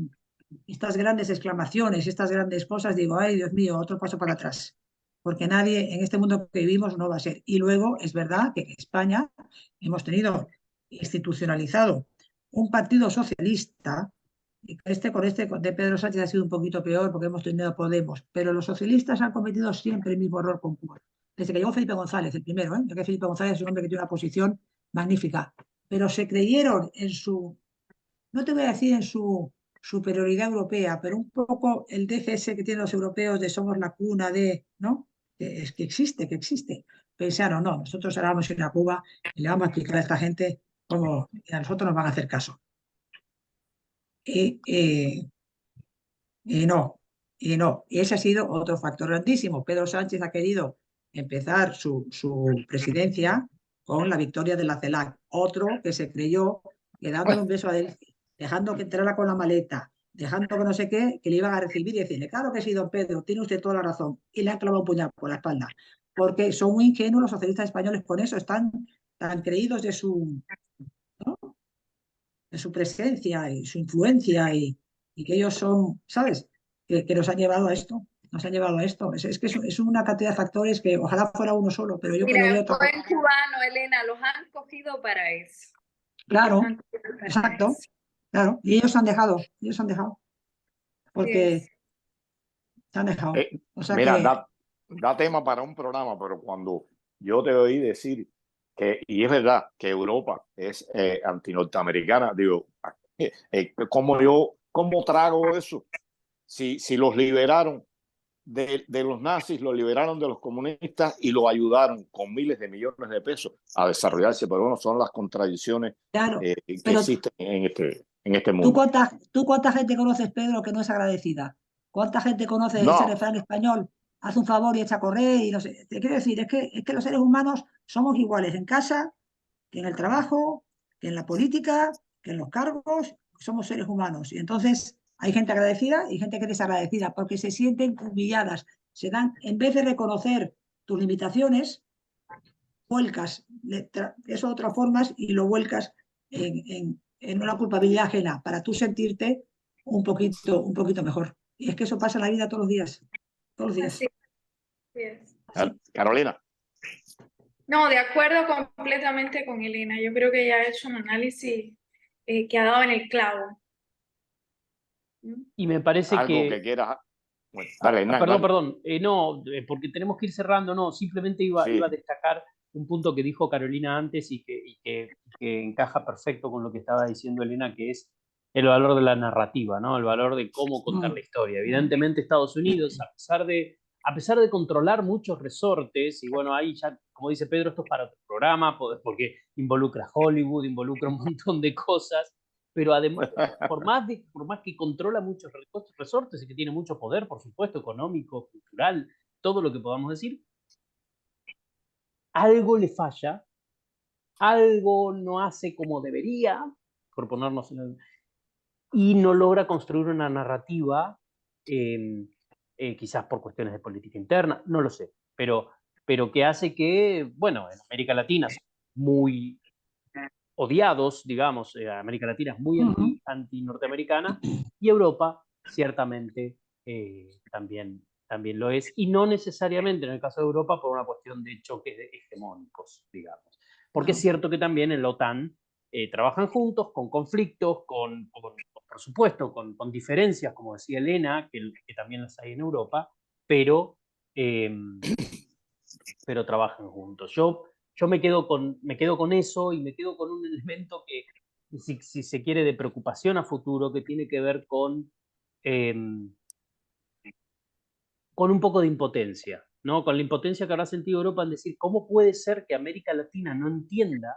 grandes exclamaciones, estas grandes cosas, digo, ay, Dios mío, otro paso para atrás. Porque nadie en este mundo que vivimos no va a ser. Y luego es verdad que en España hemos tenido institucionalizado un partido socialista. Con este de Pedro Sánchez ha sido un poquito peor porque hemos tenido a Podemos, pero los socialistas han cometido siempre el mismo error con Cuba. Desde que llegó Felipe González, el primero, ya que Felipe González es un hombre que tiene una posición magnífica, pero se creyeron en su, no te voy a decir en su superioridad europea, pero un poco el DFS que tienen los europeos de somos la cuna de, ¿no? Es que existe. Pensaron, no, nosotros ahora vamos a ir a Cuba y le vamos a explicar a esta gente cómo a nosotros nos van a hacer caso. Y no, no. Y ese ha sido otro factor grandísimo. Pedro Sánchez ha querido empezar su presidencia con la victoria de la CELAC. Otro que se creyó que dándole un beso a él, dejando que entrara con la maleta, dejando que no sé qué, que le iban a recibir y decirle, claro que sí, don Pedro, tiene usted toda la razón. Y le han clavado un puñal por la espalda. Porque son muy ingenuos los socialistas españoles con eso, están tan creídos ¿no? de su presencia y su influencia y que ellos son, ¿sabes? Que nos han llevado a esto. Nos han llevado a esto. Es que es una cantidad de factores que ojalá fuera uno solo, pero yo que lo Mira, veo un buen cubano, Elena, los han cogido para eso. Claro, exacto. Claro, y ellos han dejado, porque se han dejado. O sea Mira, que da tema para un programa, pero cuando yo te oí decir que, y es verdad, que Europa es antinorteamericana, digo, ¿cómo trago eso? Si los liberaron de los nazis, los liberaron de los comunistas y los ayudaron con miles de millones de pesos a desarrollarse, pero bueno, son las contradicciones claro, que pero existen en este mundo. ¿tú cuánta gente conoces, Pedro, que no es agradecida? ¿Cuánta gente conoce ese No, refrán español? Haz un favor y echa a correr y no sé. Te quiero decir, es que los seres humanos somos iguales en casa, que en el trabajo, que en la política, que en los cargos, somos seres humanos. Y entonces hay gente agradecida y gente que es desagradecida porque se sienten humilladas. En vez de reconocer tus limitaciones, vuelcas eso de otras formas y lo vuelcas en una culpabilidad ajena para tú sentirte un poquito mejor. Y es que eso pasa en la vida todos los días. Todos los días. Así es. Carolina. No, de acuerdo completamente con Elena. Yo creo que ella ha hecho un análisis que ha dado en el clavo. Y me parece Algo que quieras. Bueno, dale, Hernán, perdón, no, porque tenemos que ir cerrando, no, simplemente iba a destacar un punto que dijo Carolina antes y que encaja perfecto con lo que estaba diciendo Elena, que es el valor de la narrativa, ¿no? El valor de cómo contar la historia. Evidentemente Estados Unidos, a pesar de controlar muchos resortes, y bueno, ahí ya, como dice Pedro, esto es para otro programa, porque involucra Hollywood, involucra un montón de cosas, pero además, por más que controla muchos resortes y que tiene mucho poder, por supuesto, económico, cultural, todo lo que podamos decir, algo le falla, algo no hace como debería, por ponernos y no logra construir una narrativa, quizás por cuestiones de política interna, no lo sé, pero que hace que, bueno, en América Latina son muy odiados, digamos, América Latina es muy anti-norteamericana, y Europa ciertamente también lo es, y no necesariamente en el caso de Europa por una cuestión de choques hegemónicos, digamos. Porque es cierto que también en la OTAN trabajan juntos, con conflictos, por supuesto, con diferencias, como decía Elena, que también las hay en Europa, pero trabajan juntos. Yo me quedo con eso, y me quedo con un elemento que, si se quiere, de preocupación a futuro, que tiene que ver con un poco de impotencia, ¿no? Con la impotencia que habrá sentido Europa en decir, ¿cómo puede ser que América Latina no entienda,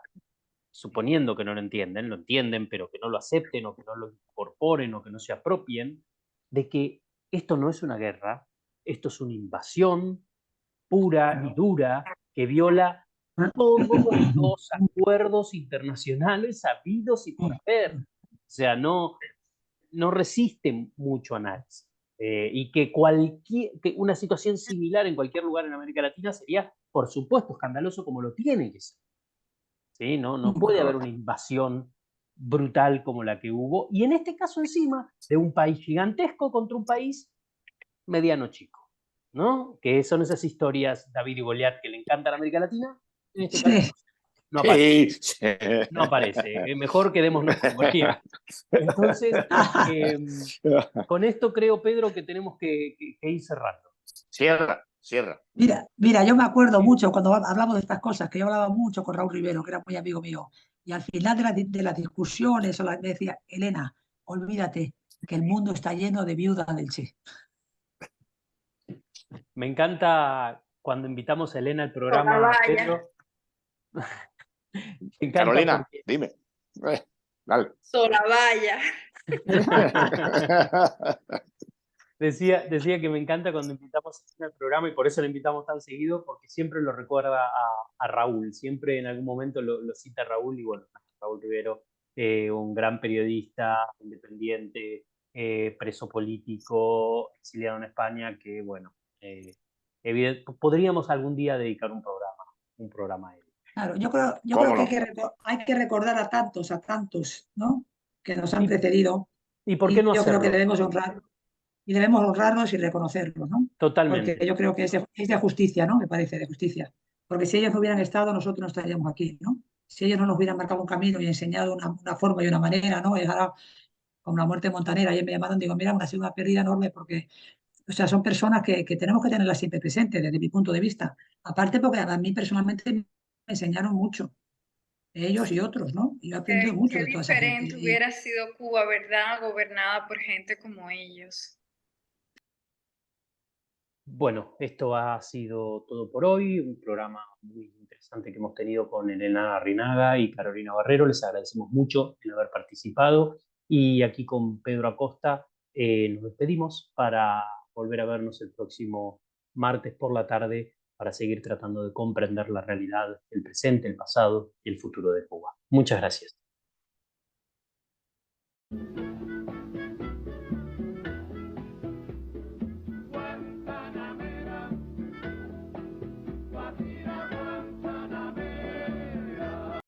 suponiendo que no lo entienden, pero que no lo acepten, o que no lo incorporen, o que no se apropien, de que esto no es una guerra, esto es una invasión pura y dura que viola todos los acuerdos internacionales habidos y por haber? O sea, no resiste mucho análisis. Y que una situación similar en cualquier lugar en América Latina sería, por supuesto, escandaloso, como lo tiene que ser. ¿Sí? No puede haber una invasión brutal como la que hubo, y en este caso encima de un país gigantesco contra un país mediano chico, ¿no? Que son esas historias David y Goliat que le encantan a América Latina. En este caso no aparece. No aparece. Mejor quedémonos con Goliat. Entonces, con esto creo, Pedro, que tenemos que ir cerrando. Cierra. Mira, yo me acuerdo mucho cuando hablamos de estas cosas, que yo hablaba mucho con Raúl Rivero, que era muy amigo mío, y al final de las discusiones me decía, Elena, olvídate que el mundo está lleno de viudas del Che. Me encanta cuando invitamos a Elena al programa, Pedro. Me encanta Carolina, porque... dime. Dale. Solavaya. Decía que me encanta cuando invitamos al programa, y por eso lo invitamos tan seguido, porque siempre lo recuerda a Raúl, siempre en algún momento lo cita Raúl, y bueno, Raúl Rivero, un gran periodista independiente, preso político, exiliado en España, que bueno, podríamos algún día dedicar un programa a él. Claro, yo creo que hay que recordar a tantos, ¿no? Que nos han precedido, ¿Y por qué no yo creo que hacerlo? debemos honrar. Y debemos honrarlos y reconocerlos, ¿no? Totalmente. Porque yo creo que es de justicia, ¿no? Me parece, de justicia. Porque si ellos no hubieran estado, nosotros no estaríamos aquí, ¿no? Si ellos no nos hubieran marcado un camino y enseñado una forma y una manera, ¿no? Ahora, con la muerte montanera, ayer me llamaron, digo, mira, ha sido una pérdida enorme, porque, o sea, son personas que tenemos que tenerlas siempre presentes, desde mi punto de vista. Aparte, porque a mí personalmente me enseñaron mucho, ellos y otros, ¿no? Y yo he aprendido mucho Qué de toda esa gente. diferente hubiera sido Cuba, ¿verdad? Gobernada por gente como ellos. Bueno, esto ha sido todo por hoy, un programa muy interesante que hemos tenido con Elena Arrinaga y Carolina Barrero. Les agradecemos mucho el haber participado, y aquí con Pedro Acosta nos despedimos para volver a vernos el próximo martes por la tarde para seguir tratando de comprender la realidad, el presente, el pasado y el futuro de Cuba. Muchas gracias.